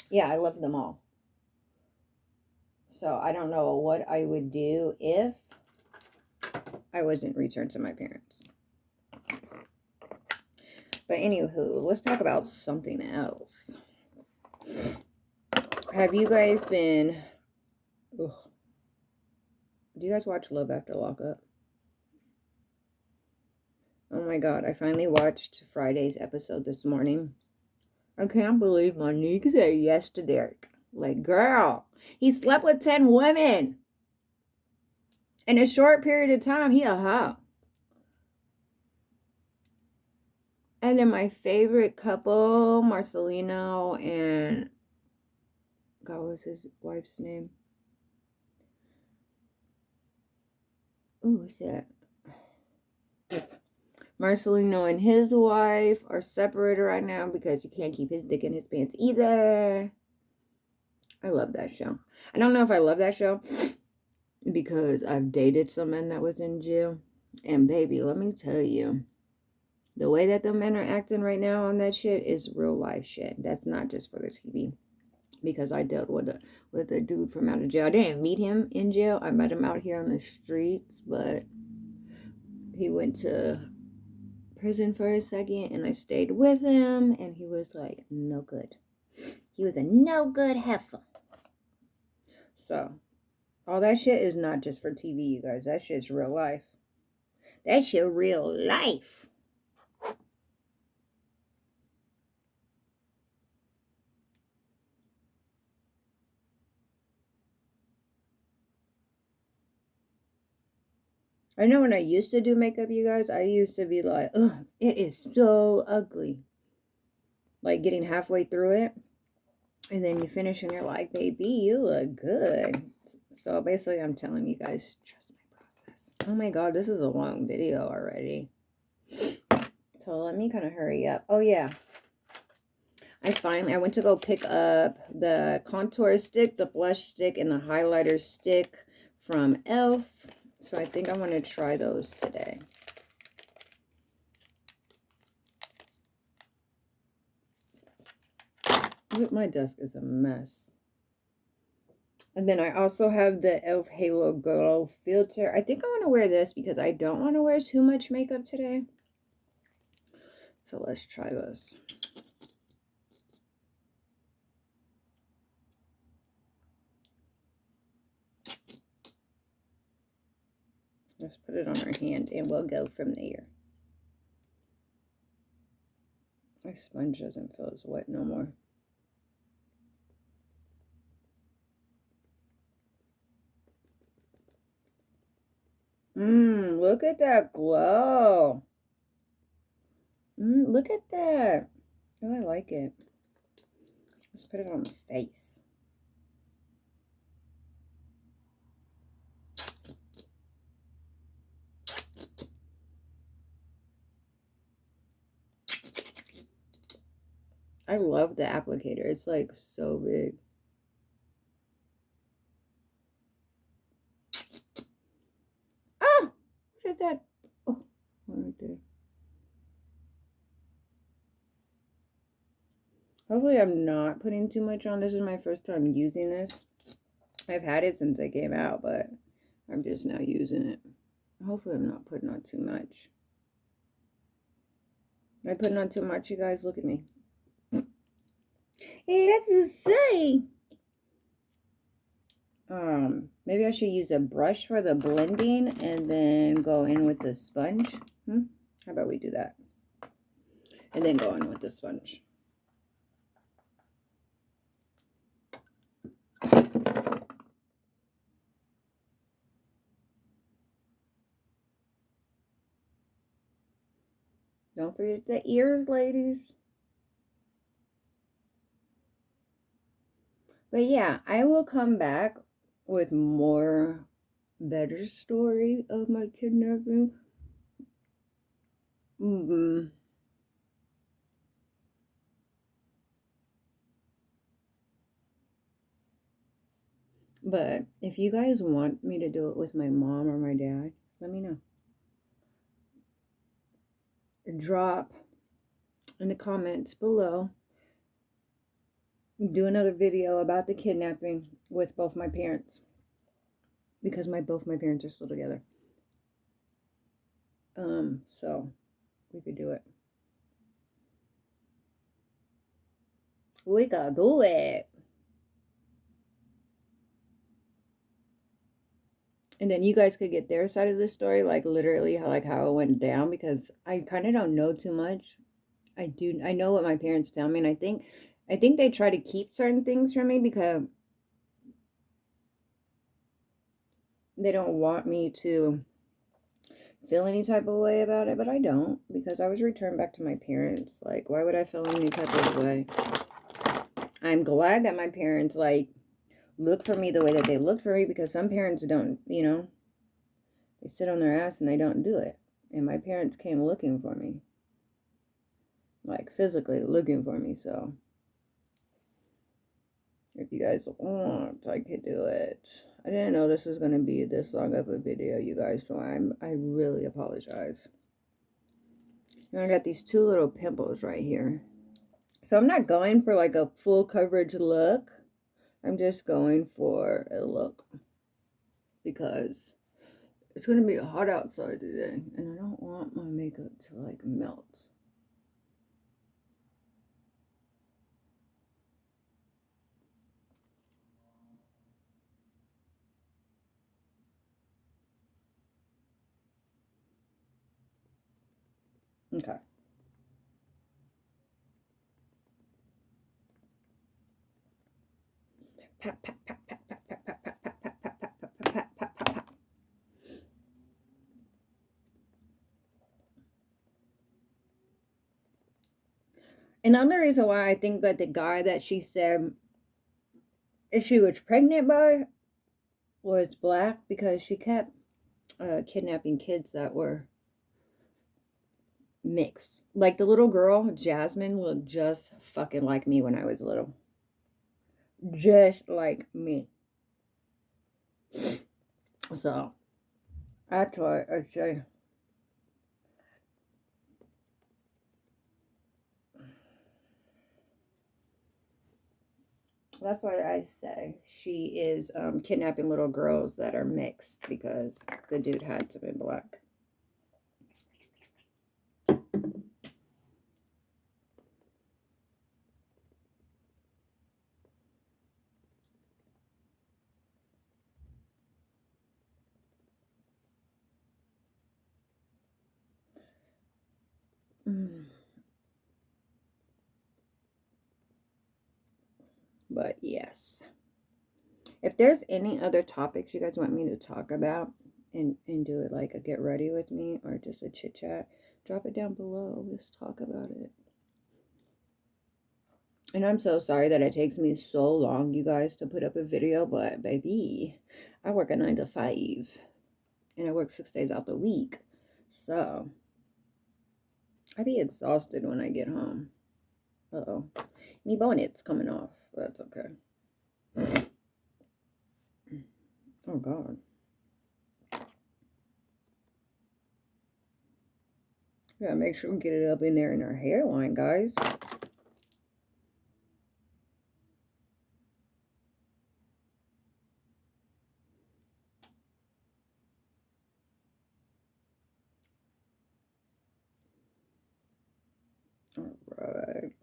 Yeah, I love them all. So I don't know what I would do if I wasn't returned to my parents. But anywho, let's talk about something else. Have you guys been... Ugh. Do you guys watch Love After Lockup? Oh my god, I finally watched Friday's episode this morning. I can't believe Monique said yes to Derek. Like, girl, he slept with 10 women. In a short period of time, he a hoe. And then my favorite couple, Marcelino and... God, what was his wife's name? Ooh, shit. Marcelino and his wife are separated right now because he can't keep his dick in his pants either. I love that show. I don't know if I love that show because I've dated some men that was in jail. And baby, let me tell you, the way that the men are acting right now on that shit is real life shit. That's not just for the TV. Because I dealt with a dude from out of jail. I didn't meet him in jail. I met him out here on the streets, but he went to prison for a second, and I stayed with him, and he was like no good. He was a no good heifer. So all that shit is not just for TV, you guys. That shit's real life. That shit real life. I know when I used to do makeup, you guys, I used to be like, ugh, it is so ugly. Like getting halfway through it, and then you finish and you're like, baby, you look good. So basically, I'm telling you guys, trust my process. Oh my god, this is a long video already. So let me kind of hurry up. Oh yeah. I went to go pick up the contour stick, the blush stick, and the highlighter stick from e.l.f. So I think I'm going to try those today. My desk is a mess. And then I also have the e.l.f. Halo Glow filter. I think I want to wear this because I don't want to wear too much makeup today. So let's try this. Let's put it on our hand and we'll go from there. My sponge doesn't feel as wet no more. Look at that glow. Look at that. Oh, I like it. Let's put it on the face. I love the applicator. It's like so big. Oh, look at that. Oh, right there. Hopefully I'm not putting too much on. This is my first time using this. I've had it since it came out, but I'm just now using it. Hopefully I'm not putting on too much. Am I putting on too much, you guys? Look at me. Let's see. Maybe I should use a brush for the blending and then go in with the sponge. How about we do that? And then go in with the sponge. Don't forget the ears, ladies. But yeah, I will come back with more better story of my kidnapping. But if you guys want me to do it with my mom or my dad, let me know. drop in the comments below. Do another video about the kidnapping with both my parents, because both my parents are still together. So we could do it. We could do it. And then you guys could get their side of the story, like literally how it went down, because I kind of don't know too much. I know what my parents tell me, and I think they try to keep certain things from me because they don't want me to feel any type of way about it, but I don't, because I was returned back to my parents. Like, why would I feel any type of way? I'm glad that my parents, like, look for me the way that they looked for me, because some parents don't, you know, they sit on their ass and they don't do it. And my parents came looking for me, like physically looking for me. So if you guys want, I could do it. I didn't know this was going to be this long of a video, you guys, so I really apologize. And I got these two little pimples right here. So I'm not going for like a full coverage look. I'm just going for a look, because it's going to be hot outside today, and I don't want my makeup to like melt. Okay. Pat, pat, pat, pat, pat, pat, pat, pat, pat, pat, pat, pat, pat, pat, pat, pat, pat. And the only reason why I think that the guy that she said she was pregnant by was black, because she kept kidnapping kids that were mixed. Like the little girl, Jasmine, looked just fucking like me when I was little. Just like me. So, that's why I say. That's why I say she is kidnapping little girls that are mixed, because the dude had to be black. But yes, if there's any other topics you guys want me to talk about and do it like a get ready with me, or just a chit chat, drop it down below. Let's talk about it. And I'm so sorry that it takes me so long, you guys, to put up a video, but baby, I work a 9 to 5 and I work 6 days out the week. So I be exhausted when I get home. Uh-oh. Me bonnet's coming off. That's okay. Oh, God. Yeah, make sure we get it up in there in our hairline, guys. All right.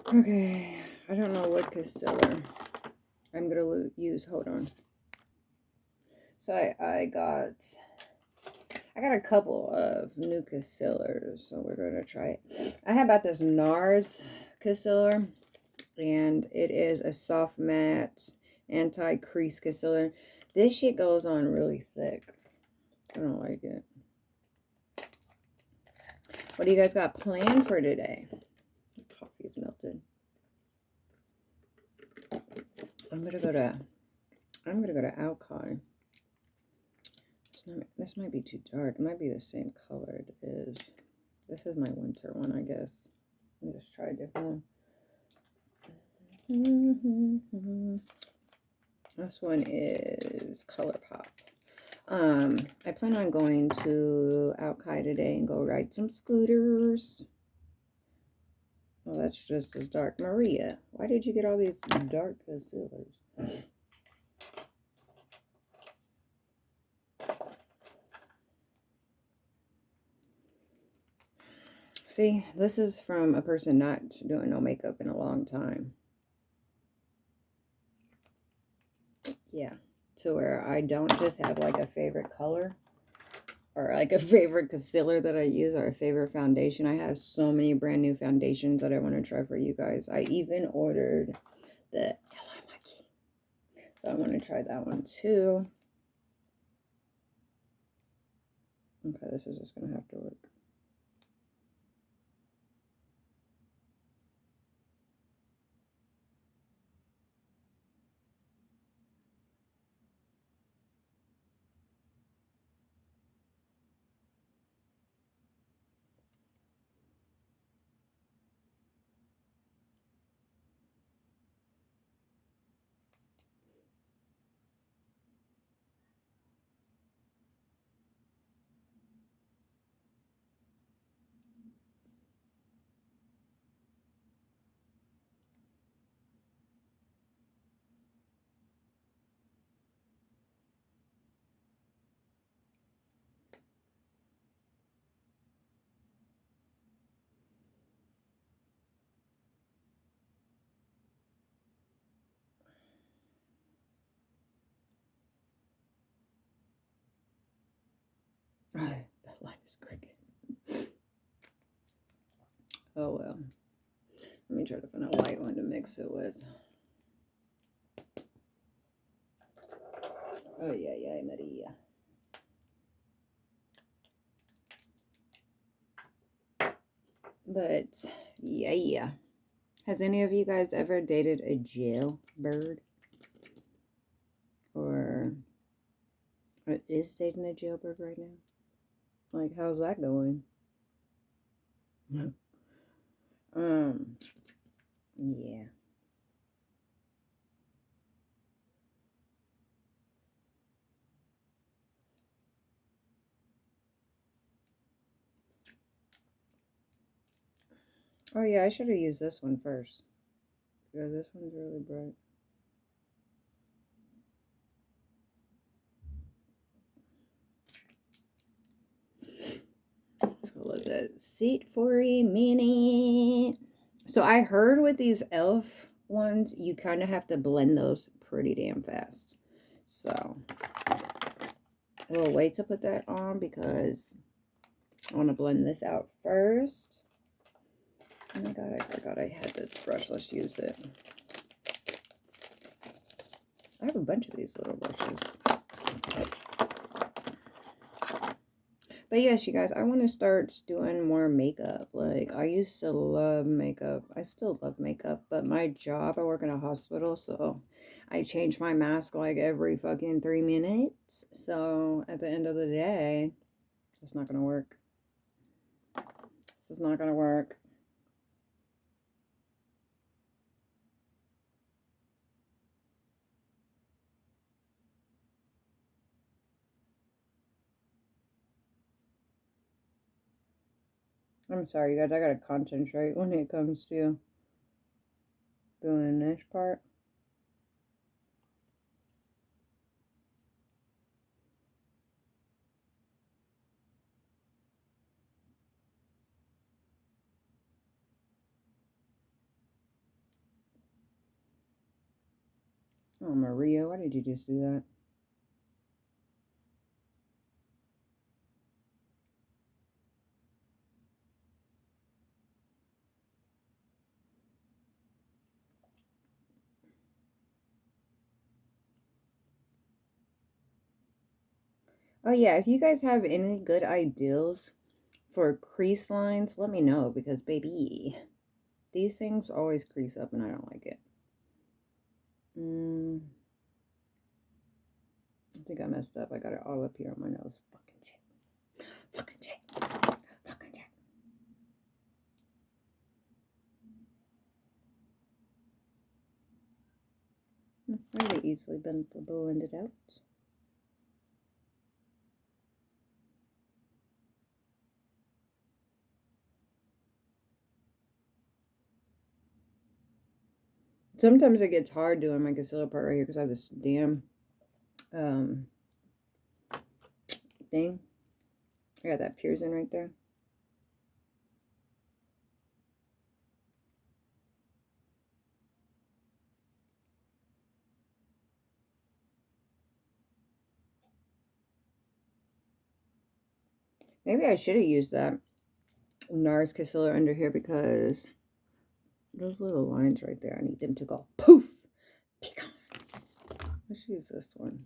Okay. I don't know what concealer I'm going to use. Hold on. So I got a couple of new concealers, so we're going to try it. I have about this NARS concealer, and it is a soft matte anti-crease concealer. This shit goes on really thick. I don't like it. What do you guys got planned for today? Coffee's melted. I'm gonna go to Alki. This might be too dark. It might be the same colored as this is my winter one, I guess. Let me just try a different one. This one is ColourPop. I plan on going to Alki today and go ride some scooters. Oh, that's just as dark. Maria, why did you get all these dark concealers? See, this is from a person not doing no makeup in a long time. Yeah, to where I don't just have like a favorite color or like a favorite concealer that I use or a favorite foundation. I have so many brand new foundations that I want to try for you guys. I even ordered the so I want to try that one too. Okay, this is just going to have to work. That light is crooked. Oh well. Let me try to find a light one to mix it with. Oh yeah, Maria. But yeah. Has any of you guys ever dated a jailbird? Or is dating a jailbird right now? Like, how's that going? Yeah. Oh yeah, I should have used this one first. Because this one's really bright. So let's sit for a minute. So I heard with these e.l.f. ones, you kind of have to blend those pretty damn fast. So we'll wait to put that on because I want to blend this out first. Oh my god, I forgot I had this brush. Let's use it. I have a bunch of these little brushes. But yes, you guys, I want to start doing more makeup. Like, I used to love makeup. I still love makeup, but my job, I work in a hospital, so I change my mask like every fucking 3 minutes. So at the end of the day, it's not going to work. This is not going to work. I'm sorry, you guys. I got to concentrate when it comes to doing this part. Oh, Maria, why did you just do that? Oh, yeah, if you guys have any good ideas for crease lines, let me know because, baby, these things always crease up and I don't like it. I think I messed up. I got it all up here on my nose. Fucking shit. Fucking shit. Fucking shit. Really easily blend it out. Sometimes it gets hard doing my concealer part right here because I have this damn thing. I got that piercing right there. Maybe I should have used that NARS concealer under here because those little lines right there, I need them to go poof. Let's use this one.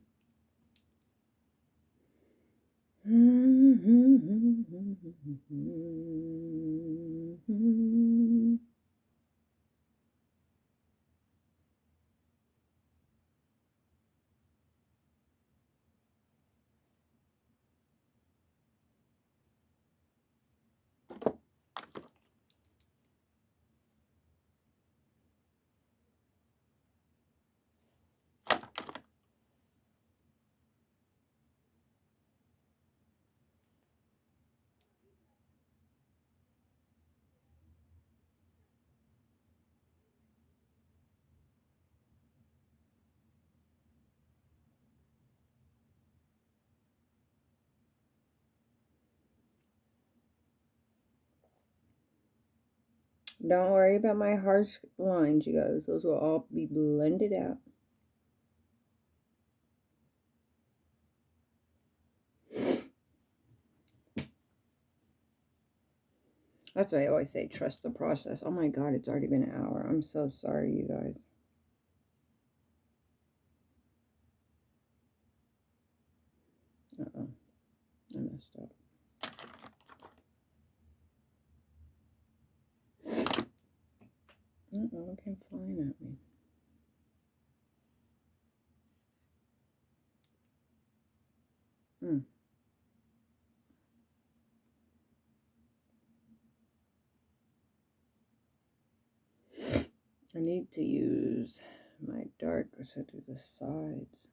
Don't worry about my harsh lines, you guys. Those will all be blended out. That's why I always say trust the process. Oh my God, it's already been an hour. I'm so sorry, you guys. Uh-oh. I messed up. Uh-oh, it came flying at me. I need to use my dark to do the sides.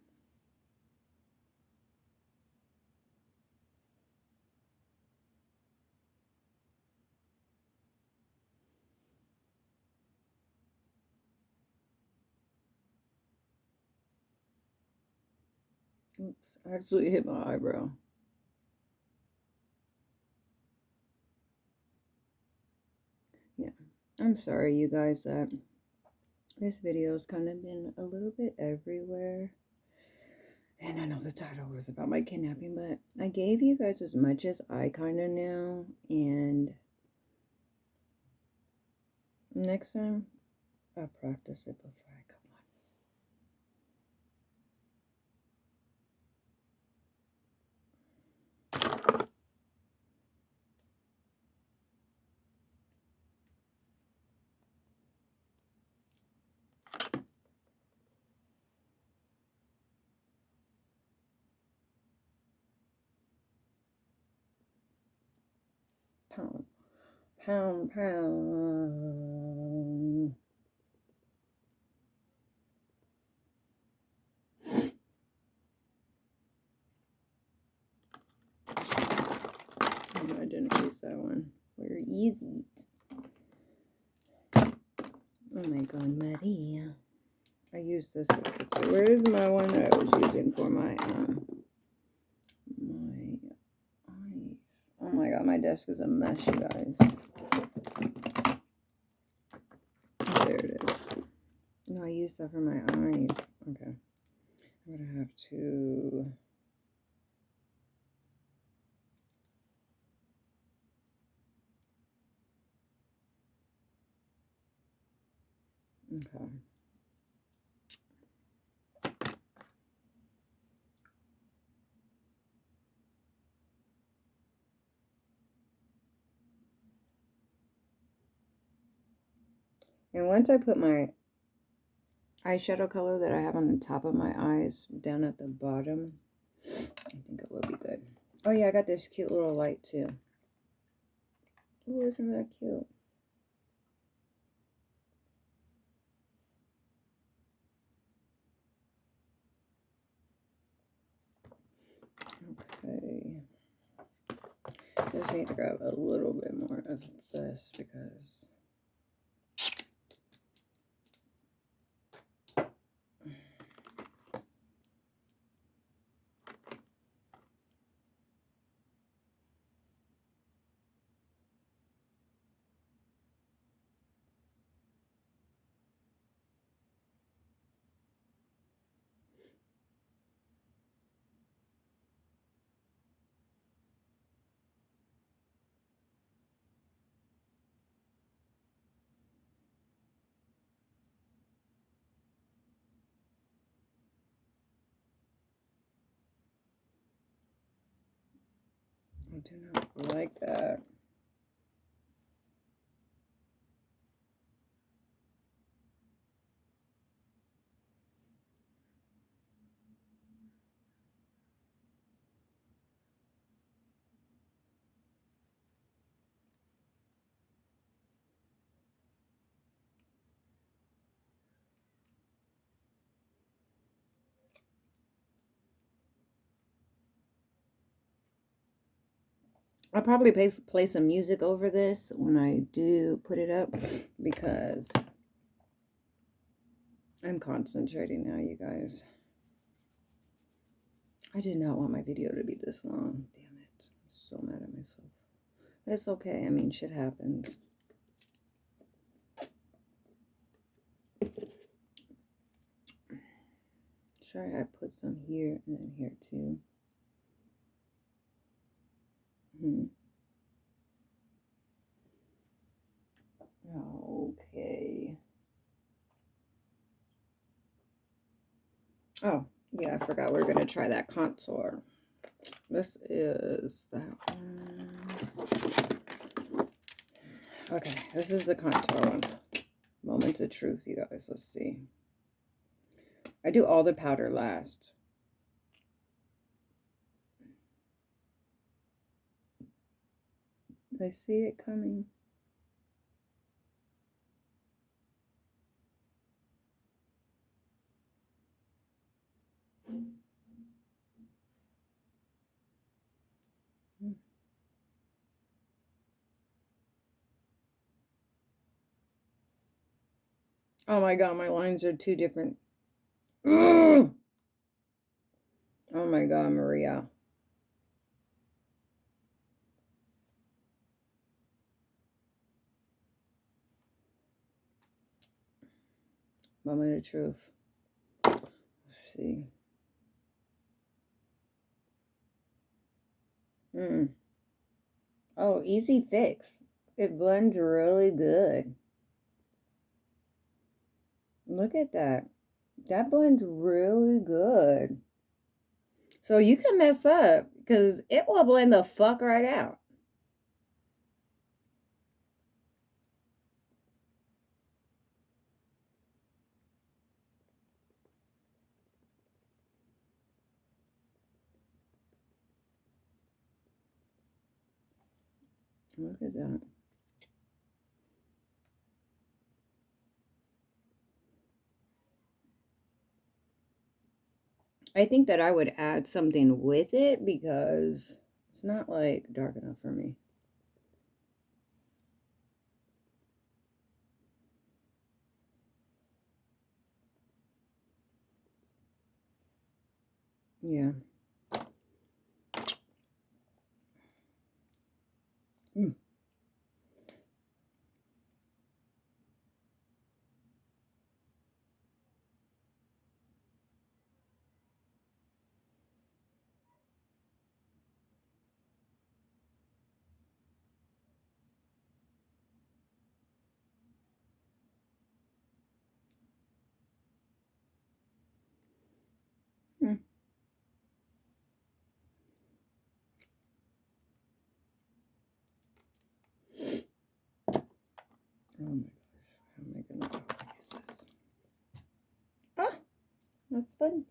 Oops, I absolutely hit my eyebrow. Yeah, I'm sorry, you guys, that this video's kind of been a little bit everywhere. And I know the title was about my kidnapping, but I gave you guys as much as I kind of knew. And next time, I'll practice it before I come on. Pound, pound, pound. No, I didn't use that one. Where is it? Oh my God, Maria. I used this one. So where's my one that I was using for my eyes? Oh my God, my desk is a mess, you guys. There it is. No, I used that for my eyes. Okay. I'm gonna have to. Okay. And once I put my eyeshadow color that I have on the top of my eyes down at the bottom, I think it will be good. Oh yeah, I got this cute little light too. Oh, isn't that cute? Okay. Just need to grab a little bit more of this because I do not like that. I'll probably play some music over this when I do put it up because I'm concentrating now, you guys. I did not want my video to be this long. Damn it. I'm so mad at myself. But it's okay. I mean, shit happens. Sure, I put some here and then here too. Okay. Oh, yeah, I forgot we are going to try that contour. This is that one. Okay, this is the contour one. Moments of truth, you guys. Let's see. I do all the powder last. I see it coming. Oh my god, my lines are too different. Ugh! Oh my god, Maria. Moment of truth. Let's see. Oh, easy fix. It blends really good. Look at that. That blends really good. So you can mess up because it will blend the fuck right out. Look at that. I think that I would add something with it because it's not like dark enough for me. Yeah. Hmm. Oh my gosh. How am I going to use this? Ah, that's fun.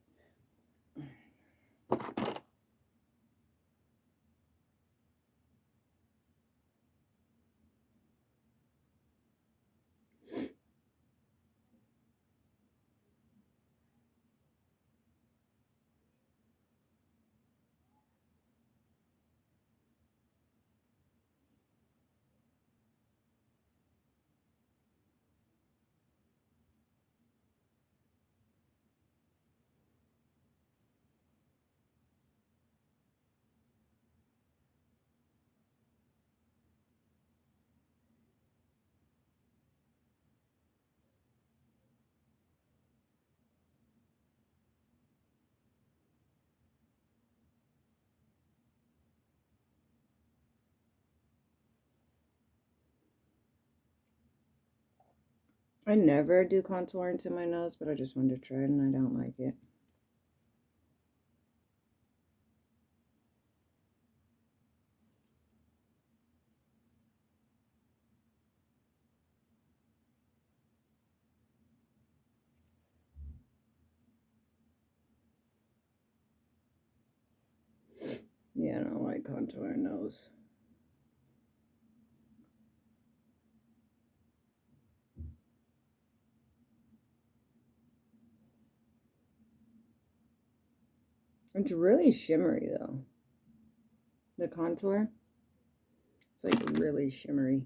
I never do contour into my nose, but I just wanted to try it and I don't like it. contour our nose. It's really shimmery though. The contour. It's like really shimmery.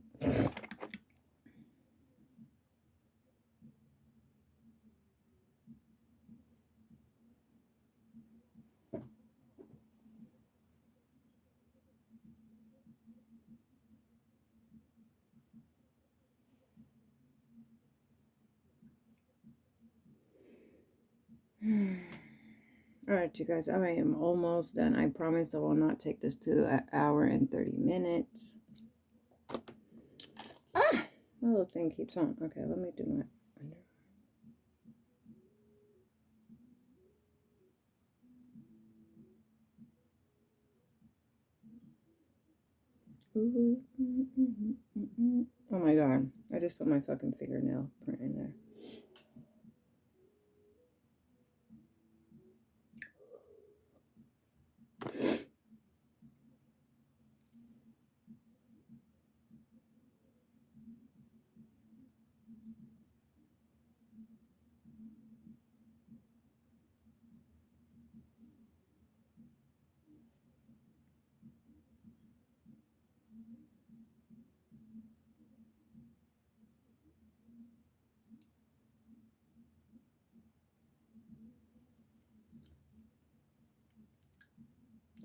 Alright, you guys, I am almost done. I promise I will not take this to an hour and 30 minutes. Ah! My little thing keeps on. Okay, let me do my under. Oh my god. I just put my fucking fingernail print in there.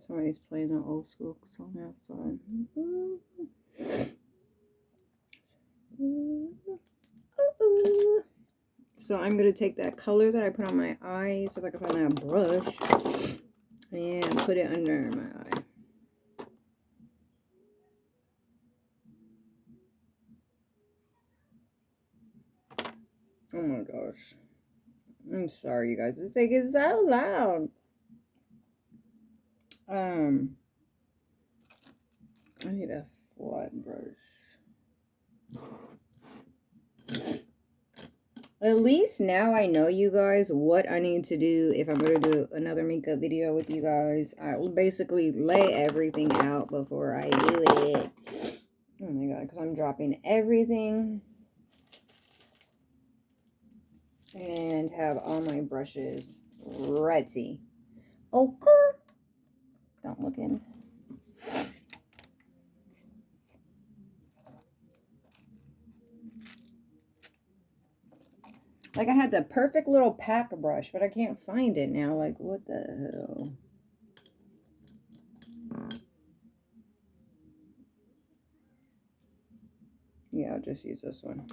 Somebody's playing an old school song outside. So I'm going to take that color that I put on my eyes, if I can find that brush, and put it under my eye. Oh my gosh. I'm sorry, you guys. This thing is so loud. I need a flat brush. At least now I know, you guys, what I need to do if I'm going to do another makeup video with you guys. I will basically lay everything out before I do it. Oh my god, because I'm dropping everything. And have all my brushes ready. Okay. Don't look in. Like, I had the perfect little pack brush, but I can't find it now. Like, what the hell? Yeah, I'll just use this one.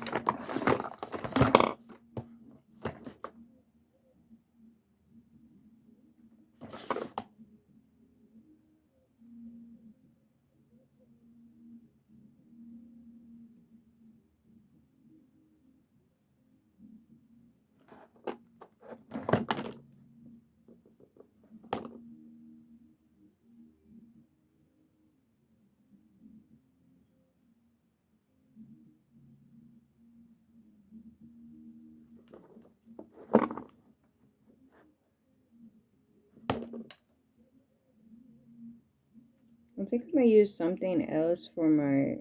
I think I'm going to use something else for my...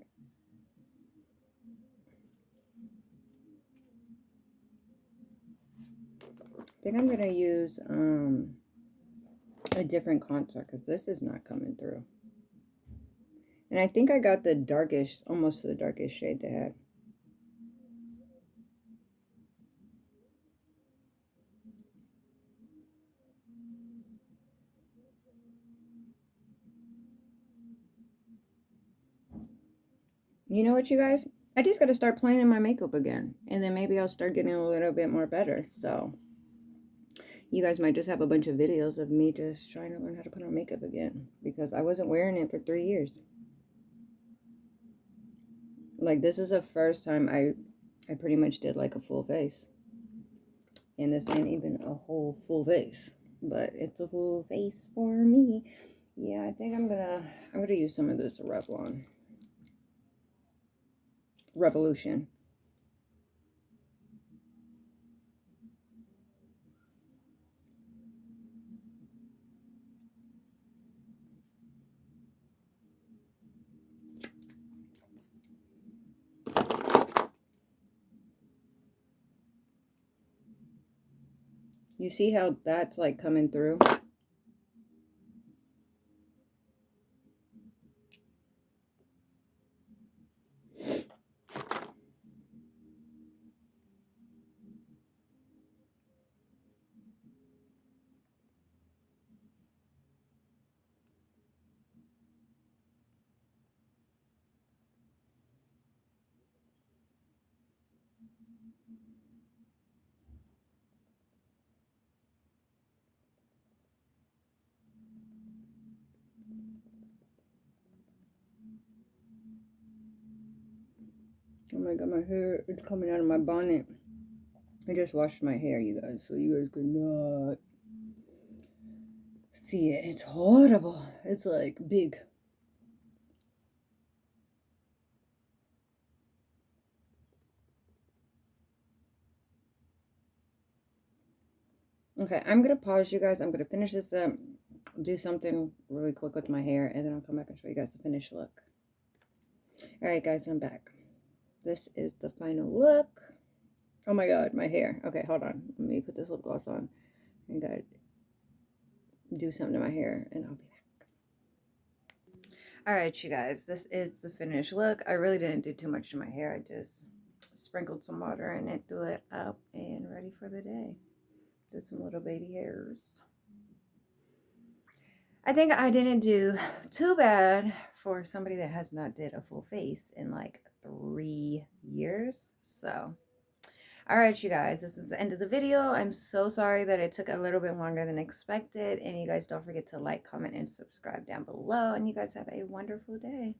I think I'm going to use a different contour because this is not coming through. And I think I got the darkest, almost the darkest shade they had. You know what, you guys? I just got to start playing in my makeup again. And then maybe I'll start getting a little bit more better. So you guys might just have a bunch of videos of me just trying to learn how to put on makeup again. Because I wasn't wearing it for 3 years. Like, this is the first time I pretty much did like a full face. And this ain't even a whole full face. But it's a full face for me. Yeah, I think I'm gonna use some of this Revlon. Revolution. You see how that's like coming through? Oh my god, my hair is coming out of my bonnet. I just washed my hair, you guys, so you guys could not see it. It's horrible. It's like big. Okay, I'm gonna pause, you guys. I'm gonna finish this up, do something really quick with my hair, and then I'll come back and show you guys the finished look. Alright, guys, I'm back. This is the final look. Oh my god, my hair. Okay, hold on. Let me put this lip gloss on. I gotta do something to my hair, and I'll be back. Alright, you guys, this is the finished look. I really didn't do too much to my hair. I just sprinkled some water in it, threw it up, and ready for the day. Did some little baby hairs. I think I didn't do too bad for somebody that has not did a full face in like 3 years. So, all right, you guys, this is the end of the video. I'm so sorry that it took a little bit longer than expected. And you guys don't forget to like, comment, and subscribe down below. And you guys have a wonderful day.